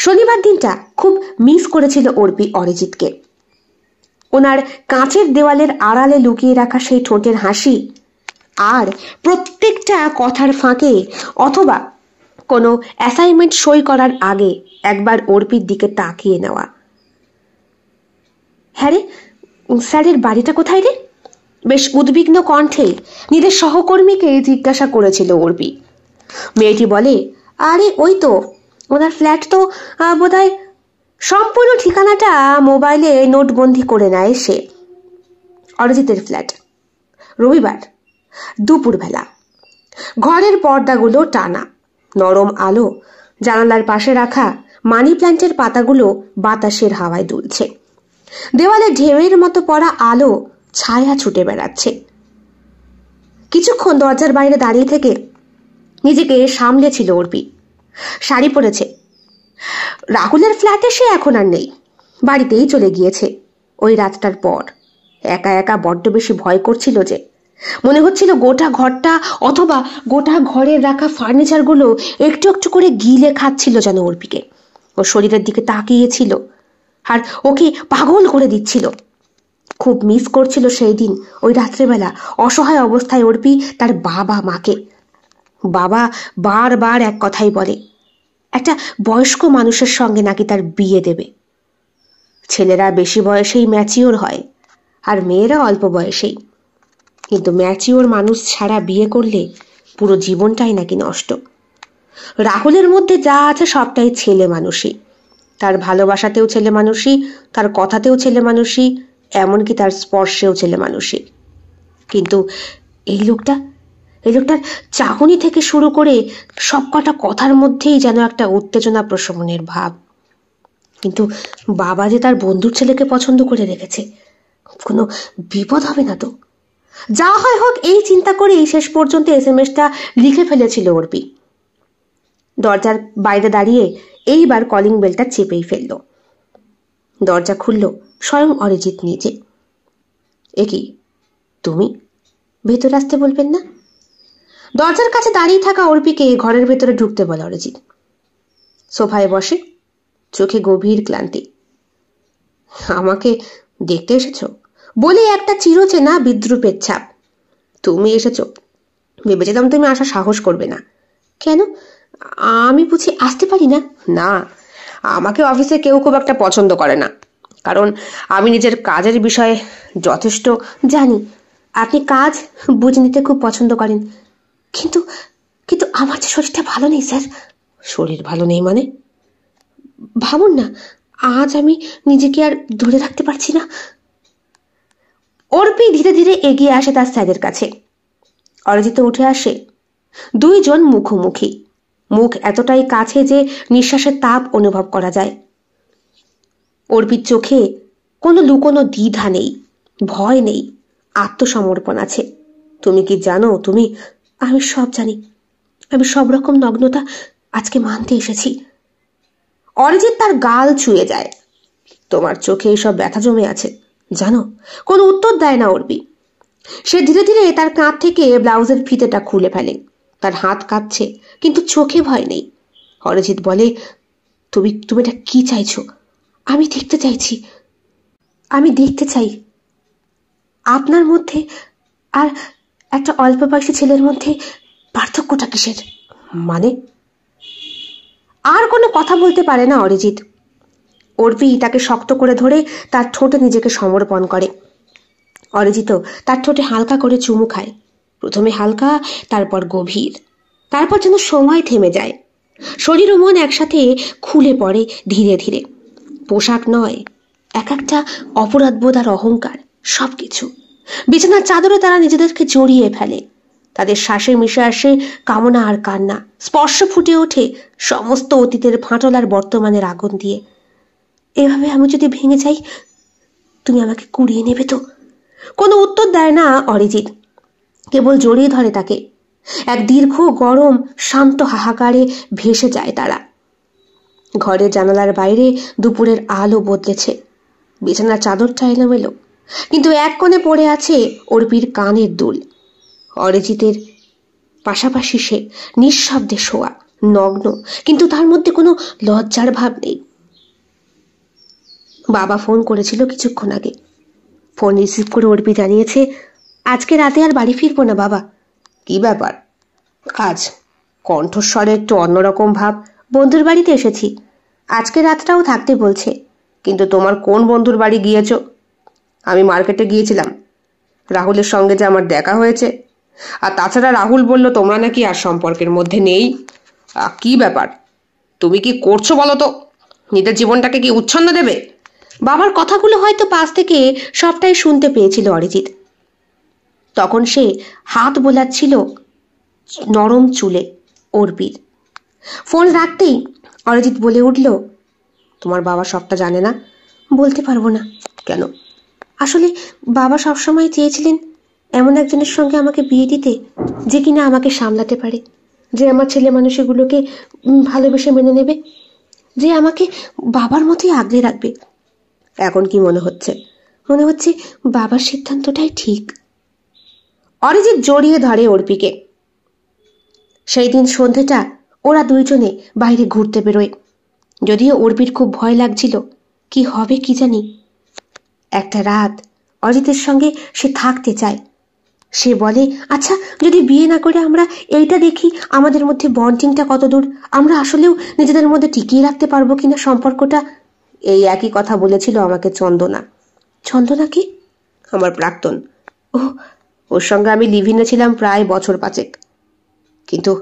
শনিবার দিনটা খুব মিস করেছিল অর্পি অরিজিৎকে। ওনার কাঁচের দেওয়ালের আড়ালে লুকিয়ে রাখা সেই ঠোঁটের হাসি, আর প্রত্যেকটা কথার ফাঁকে অথবা কোনো অ্যাসাইনমেন্ট সই করার আগে একবার অর্পির দিকে তাকিয়ে নেওয়া। হ্যাঁ রে, স্যারের বাড়িটা কোথায় রে? বেশ উদ্বিগ্ন কণ্ঠে নিজের সহকর্মীকে জিজ্ঞাসা করেছিল অর্পি। মেয়েটি বলে, আরে ওই তো ওনার ফ্ল্যাট তো বোধহয়। সম্পূর্ণ ঠিকানাটা মোবাইলে নোটবন্দি করে নেয় সে। অরিজিতের ফ্ল্যাট। রবিবার দুপুরবেলা। ঘরের পর্দাগুলো টানা, নরম আলো, জানালার পাশে রাখা মানি প্ল্যান্টের পাতাগুলো বাতাসের হাওয়ায় দুলছে। দেওয়ালে ঢেউয়ের মতো পড়া আলো ছায়া ছুটে বেড়াচ্ছে। কিছুক্ষণ দরজার বাইরে দাঁড়িয়ে থেকে নিজেকে সামলেছিল অর্পি। শাড়ি পরেছে। রাহুলের ফ্ল্যাটে সে এখন আর নেই, বাড়িতেই চলে গিয়েছে ওই রাতটার পর। একা একা বড্ড বেশি ভয় করছিল যে, মনে হচ্ছিল গোটা ঘরটা অথবা গোটা ঘরের রাখা ফার্নিচারগুলো একটু একটু করে গিলে খাচ্ছিল যেন অর্পিকে। ওর শরীরের দিকে তাকিয়েছিল আর ওকে পাগল করে দিচ্ছিল। খুব মিস করছিল সেই দিন ওই রাত্রেবেলা অসহায় অবস্থায় অর্পি তার বাবা মাকে। বাবা বারবার এক কথাই বলে, একটা বয়স্ক মানুষের সঙ্গে নাকি তার বিয়ে দেবে। ছেলেরা বেশি বয়সেই ম্যাচিওর হয় আর মেয়েরা অল্প বয়সেই, কিন্তু ম্যাচিওর মানুষ ছাড়া বিয়ে করলে পুরো জীবনটাই নাকি নষ্ট। রাহুলের মধ্যে যা আছে সবটাই ছেলে মানুষই, তার ভালোবাসাতেও ছেলে মানুষই, তার কথাতেও ছেলে মানুষই, এমনকি তার স্পর্শেও ছেলে মানুষই। কিন্তু এই লোকটার চাহনি থেকে শুরু করে সবকটা কথার মধ্যেই যেন একটা উত্তেজনা প্রশমনের ভাব। কিন্তু বাবা যে তার বন্ধুর ছেলেকে পছন্দ করে রেখেছে, কোনো বিপদ হবে না তো? যা হয় হোক এই চিন্তা করেই শেষ পর্যন্ত SMS-টা লিখে ফেলেছিল অর্পি। দরজার বাইরে দাঁড়িয়ে এইবার কলিং বেলটা চেপেই ফেলল। দরজা খুলল স্বয়ং অরিজিৎ নিজে। এ কি তুমি? ভেতরে আসতে বলবেন না? দরজার কাছে দাঁড়িয়ে থাকা অর্পিকে ঘরের ভেতরে ঢুকতে বলে অরিজিৎ। সোফায় বসে, চোখে গভীর ক্লান্তি। আমাকে দেখতে এসেছো বলে একটা চিরচেনা বিদ্রুপের ছাপ। তুমি এসেছো, ভেবেছিলাম তুমি আসার সাহস করবে না। কেন, আমি বুঝি আসতে পারি না? না, আমাকে অফিসে কেউ খুব একটা পছন্দ করে না, কারণ আমি নিজের কাজের বিষয়ে যথেষ্ট জানি। আপনি কাজ বুঝে নিতে খুব পছন্দ করেন, কিন্তু কিন্তু আমার যে শরীরটা ভালো নেই স্যার। শরীর ভালো নেই মানে? ভাবুন না, আজ আমি নিজেকে আর ধরে রাখতে পারছি না। অর্পি ধীরে ধীরে এগিয়ে আসে তার স্যারের কাছে। অরিজিৎ উঠে আসে। দুইজন মুখোমুখি, মুখ এতটাই কাছে যে নিঃশ্বাসের তাপ অনুভব করা যায়। অর্পির চোখে কোনো লুকোনো দ্বিধা নেই, ভয় নেই, আত্মসমর্পণ আছে। তুমি কি জানো, আমি সব জানি। আমি সব রকম নগ্নতা আজকে মানতে এসেছি। অরিজিৎ তার গাল ছুঁয়ে যায়। তোমার চোখে এইসব ব্যথা জমে আছে জানো? কোনো উত্তর দেয় না অর্পি। সে ধীরে ধীরে তার কাঁধ থেকে ব্লাউজের ফিতেটা খুলে ফেলে। তার হাত কাঁপছে, কিন্তু চোখে ভয় নেই। অরিজিৎ বলে, তুমি এটা কি চাইছো? আমি দেখতে চাইছি, আমি দেখতে চাই আপনার মধ্যে আর একটা অল্প বয়সী ছেলের মধ্যে পার্থক্যটা কিসের? মানে? আর কোনো কথা বলতে পারে না অরিজিৎ। অর্পি তাকে শক্ত করে ধরে তার ঠোঁটে নিজেকে সমর্পণ করে। অরিজিৎ তার ঠোঁটে হালকা করে চুমু খায়, প্রথমে হালকা, তারপর গভীর, তারপর যেন সময় থেমে যায়। শরীর ও মন একসাথে খুলে পড়ে ধীরে ধীরে। পোশাক নয়, এক একটা অপরাধবোধ আর অহংকার, সবকিছু। বিছানার চাদরে তারা নিজেদেরকে জড়িয়ে ফেলে। তাদের শ্বাসে মিশে আসে কামনা আর কান্না, স্পর্শ ফুটে ওঠে সমস্ত অতীতের ফাটল আর বর্তমানের আগুন দিয়ে। এভাবে আমি যদি ভেঙে যাই, তুমি আমাকে কুড়িয়ে নেবে তো? কোনো উত্তর দেয় না অরিজিৎ, কেবল জড়িয়ে ধরে তাকে। এক দীর্ঘ গরম শান্ত হাহাকারে ভেসে যায় তারা। ঘরের জানালার বাইরে দুপুরের আলো বদলেছে। বিছানার চাদরটা এলোমেলো, কিন্তু এক কোণে পড়ে আছে অর্পির কানের দুল। অরিজিতের পাশাপাশি সে নিঃশব্দে শোয়া, নগ্ন, কিন্তু তার মধ্যে কোনো লজ্জার ভাব নেই। বাবা ফোন করেছিল কিছুক্ষণ আগে। ফোন রিসিভ করে অর্পি জানিয়েছে, আজকে রাতে আর বাড়ি ফিরবো না বাবা। কি ব্যাপার? আজ কণ্ঠস্বরে একটু অন্যরকম ভাব। বন্ধুর বাড়িতে এসেছি, আজকে রাতটাও থাকতে বলছে। কিন্তু তোমার কোন বন্ধুর বাড়ি গিয়েছো? আমি মার্কেটে গিয়েছিলাম, রাহুলের সঙ্গে যে আমার দেখা হয়েছে। আর তাছাড়া রাহুল বলল তোমরা নাকি আর সম্পর্কের মধ্যে নেই। কি ব্যাপার? তুমি কি করছো বলো তো? নিজের জীবনটাকে কি উচ্ছন্ন দেবে? বাবার কথাগুলো হয়তো পাশ থেকে সবটাই শুনতে পেয়েছিল অরিজিৎ। তখন সে হাত বোলাচ্ছিল নরম চুলে অর্পির। ফোন রাখতেই অরিজিৎ বলে উঠল, তোমার বাবা সবটা জানে না? বলতে পারবো না। কেন? আসলে বাবা সবসময় চেয়েছিলেন এমন একজনের সঙ্গে আমাকে বিয়ে দিতে, যে কিনা আমাকে সামলাতে পারে, যে আমার ছেলে মানুষগুলোকে ভালোবেসে মেনে নেবে, যে আমাকে বাবার মতোই আগলে রাখবে। এখন কি মনে হচ্ছে? মনে হচ্ছে বাবার সিদ্ধান্তটাই ঠিক। অরিজিৎ জড়িয়ে ধরে অর্পিকে। সেই দিন সন্ধেটা ওরা দুইজনে বাইরে ঘুরতে বেরোয়। যদিও অর্পির খুব ভয় লাগছিল, কি হবে কি জানি। একটা রাত অরিজিতের সঙ্গে সে থাকতে চায়। সে বলে, আচ্ছা যদি বিয়ে না করে আমরা এইটা দেখি আমাদের মধ্যে বন্ডিংটা কত দূর, আমরা আসলেও নিজেদের মধ্যে টিকিয়ে রাখতে পারবো কিনা সম্পর্কটা। এই একই কথা বলেছিল আমাকে চন্দনা। চন্দনা কি? আমার প্রাক্তন। ওর সঙ্গে আমি লিভিনে ছিলাম প্রায় বছর 5। কিন্তু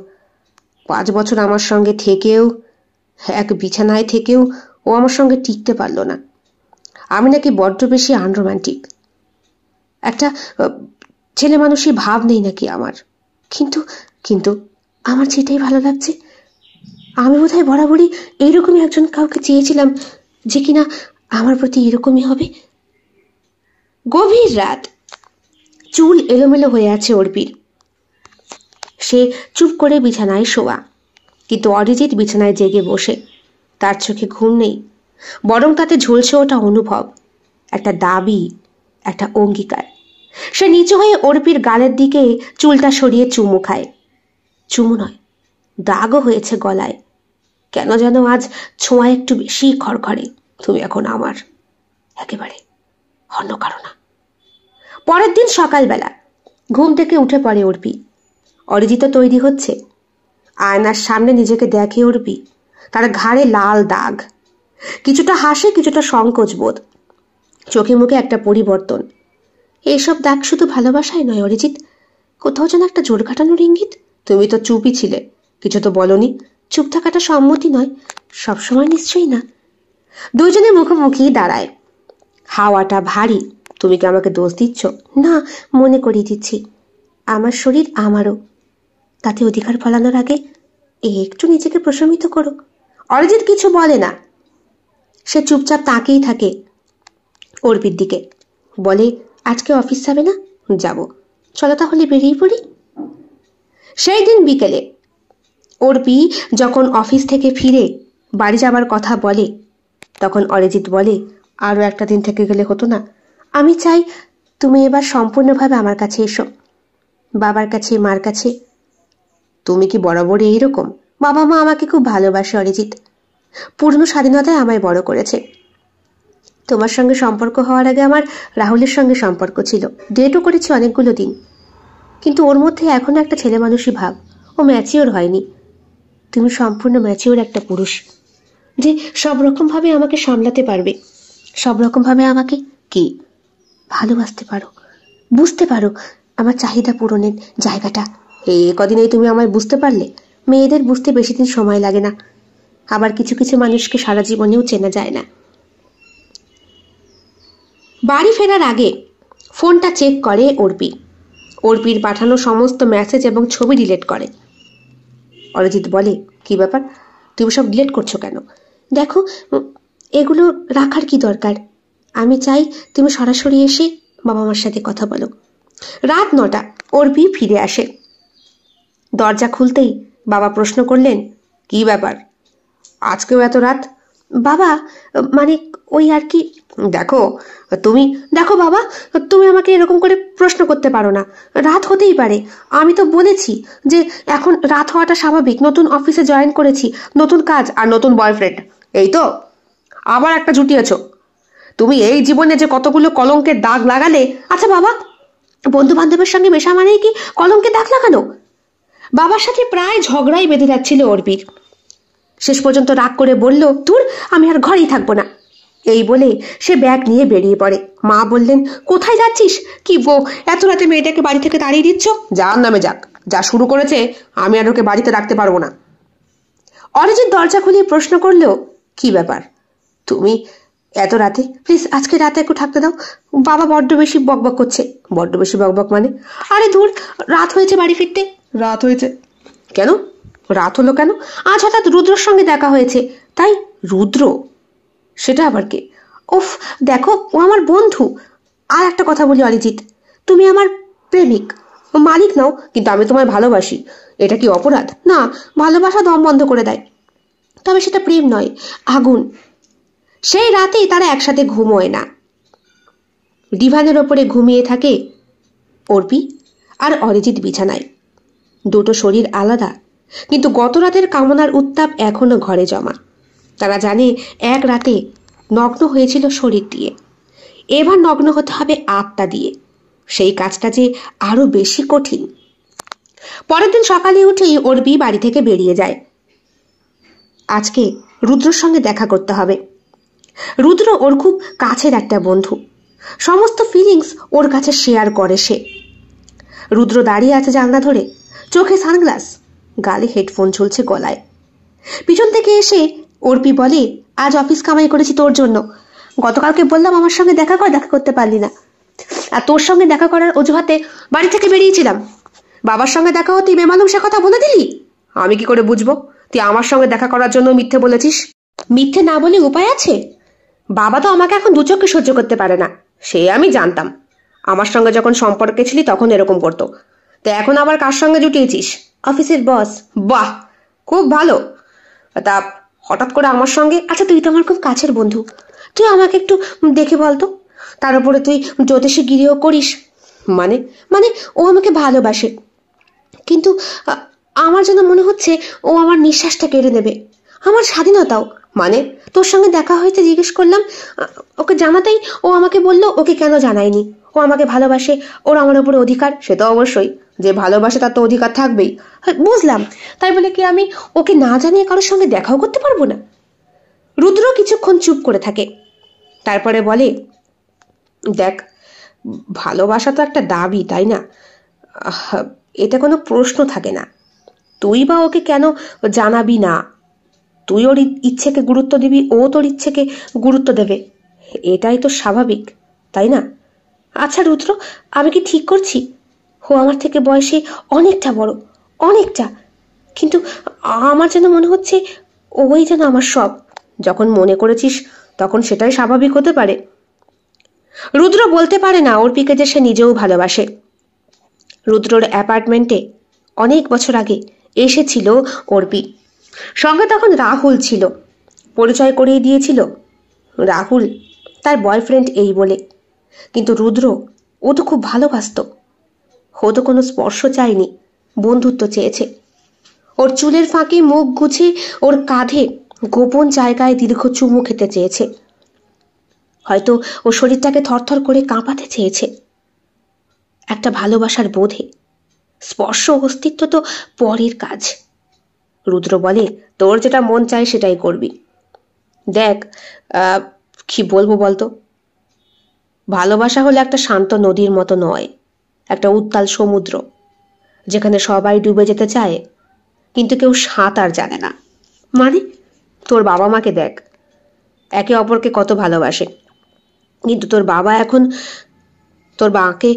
5 বছর আমার সঙ্গে থেকেও, এক বিছানায় থেকেও ও আমার সঙ্গে টিকতে পারল না। আমি নাকি বড্ড বেশি আনরোম্যান্টিক, একটা ছেলে মানুষই ভাব নেই নাকি আমার। কিন্তু কিন্তু আমার যেটাই ভালো লাগছে, আমি বোধহয় বরাবরই এইরকমই একজন কাউকে চেয়েছিলাম, যে কিনা আমার প্রতি এরকমই হবে। গভীর রাত, চুল এলোমেলো হয়ে আছে অর্পির। সে চুপ করে বিছানায় শোয়া, কিন্তু অরিজিৎ বিছানায় জেগে বসে। তার চোখে ঘুম নেই, বরং তাতে ঝুলছে ওটা অনুভব, একটা দাবি, একটা অঙ্গীকার। সে নিচু হয়ে অর্পির গালের দিকে চুলটা সরিয়ে চুমু খায়। চুমু নয়, দাগও হয়েছে গলায়। কেন যেন আজ ছোঁয়া একটু বেশি খড়খড়ে। তুমি এখন আমার, একেবারে অন্য কারো না। পরের দিন সকালবেলা ঘুম থেকে উঠে পড়ে অর্পি। অরিজিৎ তৈরি হচ্ছে। আয়নার সামনে নিজেকে দেখে অর্পি। তার ঘাড়ে লাল দাগ, কিছুটা হাসে, কিছুটা সংকোচ বোধ, চোখে মুখে একটা পরিবর্তন। এইসব দাগ শুধু ভালোবাসায় নয় অরিজিৎ, কোথাও যেন একটা জোর কাটানোর ইঙ্গিত। তুমি তো চুপই ছিলে, কিছু তো বলনি। চুপ থাকাটা সম্মতি নয়, সবসময় নিশ্চয়ই না। দুইজনে মুখোমুখি দাঁড়ায়। হাওয়াটা ভারী। তুমি কি আমাকে দোষ দিচ্ছ? না, মনে করিয়ে দিচ্ছি, আমার শরীর আমারও, তাতে অধিকার ফলানোর আগে একটু নিজেকে প্রশমিত করো। অরিজিৎ কিছু বলে না, সে চুপচাপ তাকিয়েই থাকে অর্পির দিকে। বলে, আজকে অফিস যাবে না? যাব। চলো তাহলে বেরিয়ে পড়ি। সেই দিন বিকেলে অর্পি যখন অফিস থেকে ফিরে বাড়ি যাবার কথা বলে, তখন অরিজিৎ বলে, আরও একটা দিন থেকে গেলে হতো না? আমি চাই তুমি এবার সম্পূর্ণভাবে আমার কাছে এসো, বাবার কাছে, মার কাছে। তুমি কি বরাবরই এইরকম? বাবা মা আমাকে খুব ভালোবাসে অরিজিৎ, পূর্ণ স্বাধীনতায় আমায় বড় করেছে। তোমার সঙ্গে সম্পর্ক হওয়ার আগে আমার রাহুলের সঙ্গে সম্পর্ক ছিল, ডেটও করেছি অনেকগুলো দিন, কিন্তু ওর মধ্যে এখনো একটা ছেলে মানুষই ভাব, ও ম্যাচিওর হয়নি। তুমি সম্পূর্ণ ম্যাচিওর একটা পুরুষ, যে সব রকমভাবে আমাকে সামলাতে পারবে, সব রকমভাবে আমাকে কি ভালোবাসতে পারো, বুঝতে পারো আমার চাহিদা পূরণের জায়গাটা। এই কদিনেই তুমি আমায় বুঝতে পারলে। মেয়েদের বুঝতে বেশি দিন সময় লাগে না, আবার কিছু কিছু মানুষকে সারা জীবনেও চেনা যায় না। বাড়ি ফেরার আগে ফোনটা চেক করে অর্পি। অর্পির পাঠানো সমস্ত মেসেজ এবং ছবি ডিলিট করে। অরিজিৎ বলে, কি ব্যাপার, তুমি সব ডিলিট করছো কেন? দেখো, এগুলো রাখার কি দরকার? আমি চাই তুমি সরাসরি এসে বাবা মার সাথে কথা বলো। রাত 9টা অর্পি ফিরে আসে। দরজা খুলতেই বাবা প্রশ্ন করলেন, কি ব্যাপার, আজকেও এত রাত? বাবা, মানে ওই আর কি। দেখো বাবা, তুমি আমাকে এরকম করে প্রশ্ন করতে পারো না। রাত হতেই পারে, আমি তো বলেছি যে এখন রাত হওয়াটা স্বাভাবিক। নতুন অফিসে জয়েন করেছি, নতুন কাজ আর নতুন বয়ফ্রেন্ড, এই তো আবার একটা জুটিয়েছ। তুমি এই জীবনে যে কতগুলো কলঙ্কের দাগ লাগালে। আচ্ছা বাবা, বন্ধু বান্ধবের সঙ্গে মেশা মানেই কি কলঙ্কের দাগ লাগানো? বাবার সাথে প্রায় ঝগড়াই বেঁধে যাচ্ছিল অর্পির। শেষ পর্যন্ত রাগ করে বলল, দূর, আমি আর ঘরেই থাকবো না। এই বলে সে ব্যাগ নিয়ে বেরিয়ে পড়ে। মা বললেন, কোথায় যাচ্ছিস? কি বউ, এত রাতে মেয়েটাকে বাড়ি থেকে তাড়িয়ে দিচ্ছ? যার নামে যাক, যা শুরু করেছে আমি আর ওকে বাড়িতে রাখতে পারবো না। অরিজিৎ দরজা খুলিয়ে প্রশ্ন করলো, কি ব্যাপার, তুমি এত রাতে? প্লিজ আজকে রাতে একটু থাকতে দাও, বাবা বড্ড বেশি বকবক করছে। বড্ড বেশি বকবক মানে? আরে ধুর, রাত হয়েছে বাড়ি ফিরতে। রাত হয়েছে কেন? রাত হলো কেন? আজ হঠাৎ রুদ্রর সঙ্গে দেখা হয়েছে তাই। রুদ্র? সেটা আবার কে? উফ, দেখো, ও আমার বন্ধু। আর একটা কথা বলি অরিজিৎ, তুমি আমার প্রেমিক, মালিক নাও, কিন্তু আমি তোমায় ভালোবাসি। এটা কি অপরাধ? না, ভালোবাসা দম বন্ধ করে দেয়, তবে সেটা প্রেম নয়, আগুন। সেই রাতেই তারা একসাথে ঘুমোয় না। ডিভানের ওপরে ঘুমিয়ে থাকে অর্পি আর অরিজিৎ বিছানায়। দুটো শরীর আলাদা, কিন্তু গত রাতের কামনার উত্তাপ এখনো ঘরে জমা। তারা জানে এক রাতে নগ্ন হয়েছিল শরীর দিয়ে, এবার নগ্ন হতে হবে আত্মা দিয়ে। সেই কাজটা যে আরো বেশি কঠিন। পরের দিন সকালে উঠেই অর্পি বাড়ি থেকে বেরিয়ে যায়। আজকে রুদ্রর সঙ্গে দেখা করতে হবে। রুদ্র ওর খুব কাছের একটা বন্ধু, সমস্ত ফিলিংস ওর কাছে শেয়ার করে সে। রুদ্র দাঁড়িয়ে আছে জানলা ধরে, চোখে সানগ্লাস, গালে হেডফোন ঝুলছে গলায়। পিছন থেকে এসে অর্পি বলে, আজ অফিস কামাই করেছি তোর জন্য। গতকালকে বললাম আমার সঙ্গে দেখা করতে পারলি না, আর তোর সঙ্গে দেখা করার অজুহাতে বাড়ি থেকে বেরিয়েছিলাম। বাবার সঙ্গে দেখা হতেই বেমালুম সে কথা বলে দিলি। আমি কি করে বুঝবো তুই আমার সঙ্গে দেখা করার জন্য মিথ্যে বলেছিস? মিথ্যে না বলে উপায় আছে? বাবা তো আমাকে এখন দু চোখে সহ্য করতে পারে না, সে আমি জানতাম। আমার সঙ্গে যখন সম্পর্কে ছিলি তখন এরকম করতো, তো এখন আবার কার সঙ্গে জুটিয়েছিস? অফিসের বস। বাহ, খুব ভালো। তা হঠাৎ করে আমার সঙ্গে? আচ্ছা, তুই তো আমার খুব কাছের বন্ধু, তুই আমাকে একটু দেখে বলতো। তার উপরে তুই জ্যোতিষী গিরিও করিস। মানে? মানে ও আমাকে ভালোবাসে, কিন্তু আমার যেন মনে হচ্ছে ও আমার নিঃশ্বাসটা কেড়ে নেবে, আমার স্বাধীনতাও। মানে? তোর সঙ্গে দেখা হয়েছে জিজ্ঞেস করলাম, ওকে জানাতেই ও আমাকে বলল ওকে কেন জানায়নি, ও আমাকে ভালোবাসে, ওর আমার উপরে অধিকার। সে তো অবশ্যই, যে ভালোবাসে তার তো অধিকার থাকবেই। বুঝলাম, তাই বলে কি আমি ওকে না জানিয়ে কারোর সঙ্গে দেখাও করতে পারবো না? রুদ্র কিছুক্ষণ চুপ করে থাকে, তারপরে বলে, দেখ, ভালোবাসা তো একটা দাবি, তাই না? এটা কোনো প্রশ্ন থাকে না। তুই বা ওকে কেন জানাবি না? তুই ওর ইচ্ছেকে গুরুত্ব দিবি, ও তোর ইচ্ছেকে গুরুত্ব দেবে, এটাই তো স্বাভাবিক, তাই না? আচ্ছা রুদ্র, আমি কি ঠিক করছি? ও আমার থেকে বয়সে অনেকটা বড়, অনেকটা, কিন্তু আমার যেন মনে হচ্ছে ওই যেন আমার সব। যখন মনে করেছিস তখন সেটাই স্বাভাবিক হতে পারে। রুদ্র বলতে পারে না অর্পিকে যে সে নিজেও ভালোবাসে। রুদ্রর অ্যাপার্টমেন্টে অনেক বছর আগে এসেছিল অর্পি, সঙ্গে তখন রাহুল ছিল। পরিচয় করিয়ে দিয়েছিল রাহুল তার বয়ফ্রেন্ড এই বলে, কিন্তু রুদ্র ও তো খুব ভালোবাসত। ও তো কোনো স্পর্শ চায়নি, বন্ধুত্ব চেয়েছে। ওর চুলের ফাঁকে মুখ গুছে ওর কাঁধে গোপন জায়গায় দীর্ঘ চুমু খেতে চেয়েছে। হয়তো ও শরীরটাকে থরথর করে কাঁপাতে চেয়েছে একটা ভালোবাসার বোধে। স্পর্শ অস্তিত্ব তো পরের কাজ। রুদ্র বলে, তোর যেটা মন চায় সেটাই করবি। দেখ, কি বলবো বলতো, ভালোবাসা হলে একটা শান্ত নদীর মতো নয়, একটা উত্তাল সমুদ্র, যেখানে সবাই ডুবে যেতে চায় কিন্তু কেউ সাঁতার জানে না। মানে? তোর বাবা মাকে দেখ, একে অপরকে কত ভালোবাসে, কিন্তু তোর বাবা এখন তোর মাকে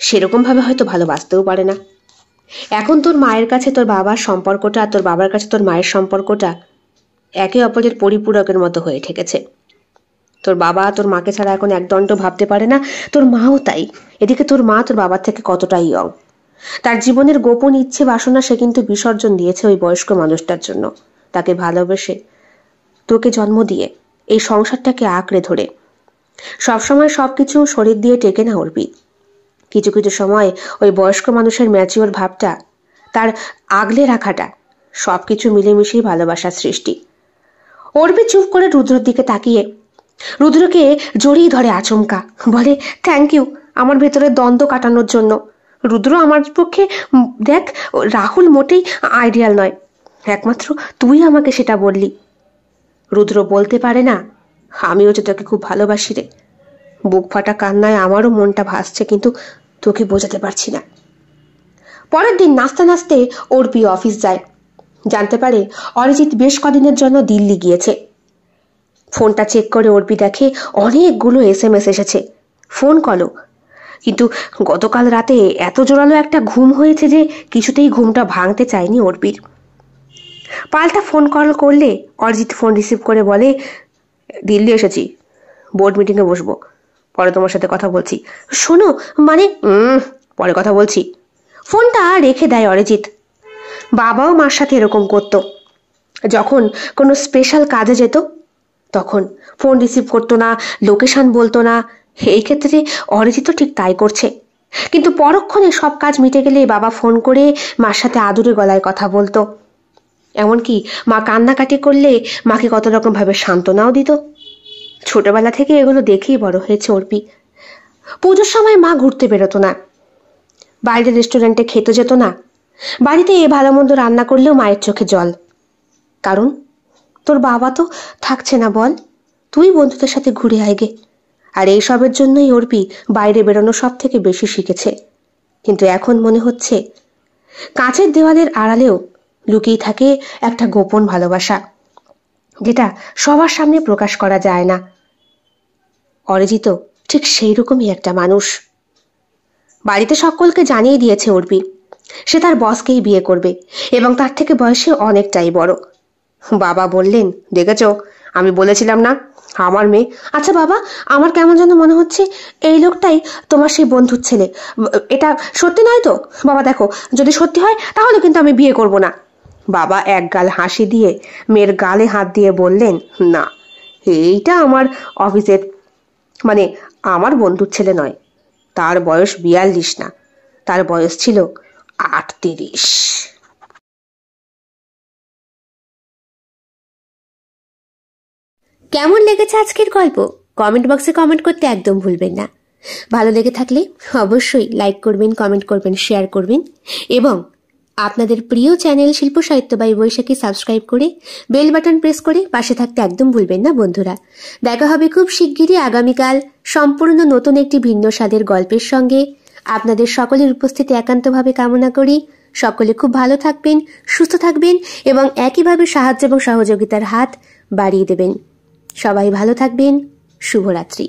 সেরকমভাবে হয়তো ভালোবাসতেও পারে না। এখন তোর মায়ের কাছে তোর বাবার সম্পর্কটা আর তোর বাবার কাছে তোর মায়ের সম্পর্কটা একে অপরের পরিপূরকের মতো হয়ে ঠেকেছে। তোর বাবা তোর মাকে ছাড়া এখন একদণ্ড ভাবতে পারে না, তোর মাও তাই। এদিকে তোর মা তোর বাবার থেকে কতটা ইয়ং। তার জীবনের গোপন ইচ্ছে বাসনা সে কিন্তু বিসর্জন দিয়েছে ওই বয়স্ক মানুষটার জন্য। তাকে ভালোবেসে, তোকে জন্ম দিয়ে, এই সংসারটাকে আঁকড়ে ধরে সবসময় সবকিছু শরীর দিয়ে টেকে না অর্পি। কিছু কিছু সময় ওই বয়স্ক মানুষের ম্যাচিওর ভাবটা, তার আগলে রাখাটা, সবকিছু মিলেমিশেই ভালোবাসার সৃষ্টি। অর্পি চুপ করে রুদ্রর দিকে তাকিয়ে রুদ্রকে জড়িয়ে ধরে আচমকা, বলে, থ্যাংক ইউ আমার ভেতরে দ্বন্দ্ব কাটানোর জন্য। রুদ্র, আমার পক্ষে দেখ, রাহুল মোটেই আইডিয়াল নয়, একমাত্র তুই আমাকে সেটা বললি। রুদ্র বলতে পারে না, আমিও যে তোকে খুব ভালোবাসি রে। বুক ফাটা কান্নায় আমারও মনটা ভাসছে, কিন্তু তোকে বোঝাতে পারছি না। পরের দিন নাচতে নাচতে অর্পি অফিস যায়। জানতে পারে অরিজিৎ বেশ কদিনের জন্য দিল্লি গিয়েছে। ফোনটা চেক করে অর্পি দেখে অনেকগুলো SMS এসেছে, ফোন কলও। কিন্তু গতকাল রাতে এত জোরালো একটা ঘুম হয়েছে যে কিছুতেই ঘুমটা ভাঙতে চায়নি অর্পির। পাল্টা ফোন কল করলে অরিজিৎ ফোন রিসিভ করে বলে, দিল্লি এসেছি, বোর্ড মিটিংয়ে বসবো, পরে তোমার সাথে কথা বলছি। শোনো, মানে পরে কথা বলছি। ফোনটা রেখে দেয় অরিজিৎ। বাবাও মার সাথে এরকম করতো। যখন কোনো স্পেশাল কাজে যেত তখন ফোন রিসিভ করতো না, লোকেশন বলতো না। এই ক্ষেত্রে অরিজিৎও ঠিক তাই করছে। কিন্তু পরক্ষণে সব কাজ মিটে গেলে বাবা ফোন করে মার সাথে আদুরে গলায় কথা বলতো। এমনকি মা কান্নাকাটি করলে মাকে কত রকম ভাবে সান্ত্বনাও দিত। ছোটবেলা থেকে এগুলো দেখেই বড় হয়েছে অর্পি। পুজোর সময় মা ঘুরতে বেরোতো না, বাইরের রেস্টুরেন্টে খেতে যেত না, বাড়িতে ভালো মন্দ রান্না করলেও মায়ের চোখে জল। কারণ তোর বাবা তো থাকছে না, বল, তুই বন্ধুদের সাথে ঘুরে আয়গে। আর এই সবের জন্যই অর্পি বাইরে বেরোনো সব থেকে বেশি শিখেছে। কিন্তু এখন মনে হচ্ছে কাঁচের দেওয়ালের আড়ালেও লুকিয়ে থাকে একটা গোপন ভালোবাসা, যেটা সবার সামনে প্রকাশ করা যায় না। অরিজিৎ ঠিক সেই রকমই একটা মানুষ। বাড়িতে সকলকে জানিয়ে দিয়েছে অর্পি সে তার বসকেই বিয়ে করবে, এবং তার থেকে বয়সে অনেকটাই বড়। বাবা বললেন, দেখেছো, আমি বলেছিলাম না আমার মেয়ে। আচ্ছা বাবা, আমার কেমন যেন মনে হচ্ছে এই লোকটাই তোমার সেই বন্ধুর ছেলে। এটা সত্যি নয় তো? বাবা দেখো, যদি সত্যি হয় তাহলে কিন্তু আমি বিয়ে করব না। বাবা এক গাল হাসি দিয়ে মেয়ের গালে হাত দিয়ে বললেন, না, এইটা আমার অফিসের, মানে আমার বন্ধুর ছেলে নয়। তার বয়স 42 না, তার বয়স ছিল 38। কেমন লেগেছে আজকের গল্প কমেন্ট বক্সে কমেন্ট করতে একদম ভুলবেন না। ভালো লেগে থাকলে অবশ্যই লাইক করবেন, কমেন্ট করবেন, শেয়ার করবেন এবং আপনাদের প্রিয় চ্যানেল শিল্প সাহিত্য বাই বৈশাখী সাবস্ক্রাইব করে বেল বাটন প্রেস করে পাশে থাকতে একদম ভুলবেন না বন্ধুরা। দেখা হবে খুব শিগগিরই আগামীকাল সম্পূর্ণ নতুন একটি ভিন্ন স্বাদের গল্পের সঙ্গে। আপনাদের সকলের উপস্থিতি একান্তভাবে কামনা করি। সকলে খুব ভালো থাকবেন, সুস্থ থাকবেন এবং একইভাবে সাহায্য এবং সহযোগিতার হাত বাড়িয়ে দেবেন। সবাই ভালো থাকবেন। শুভরাত্রি।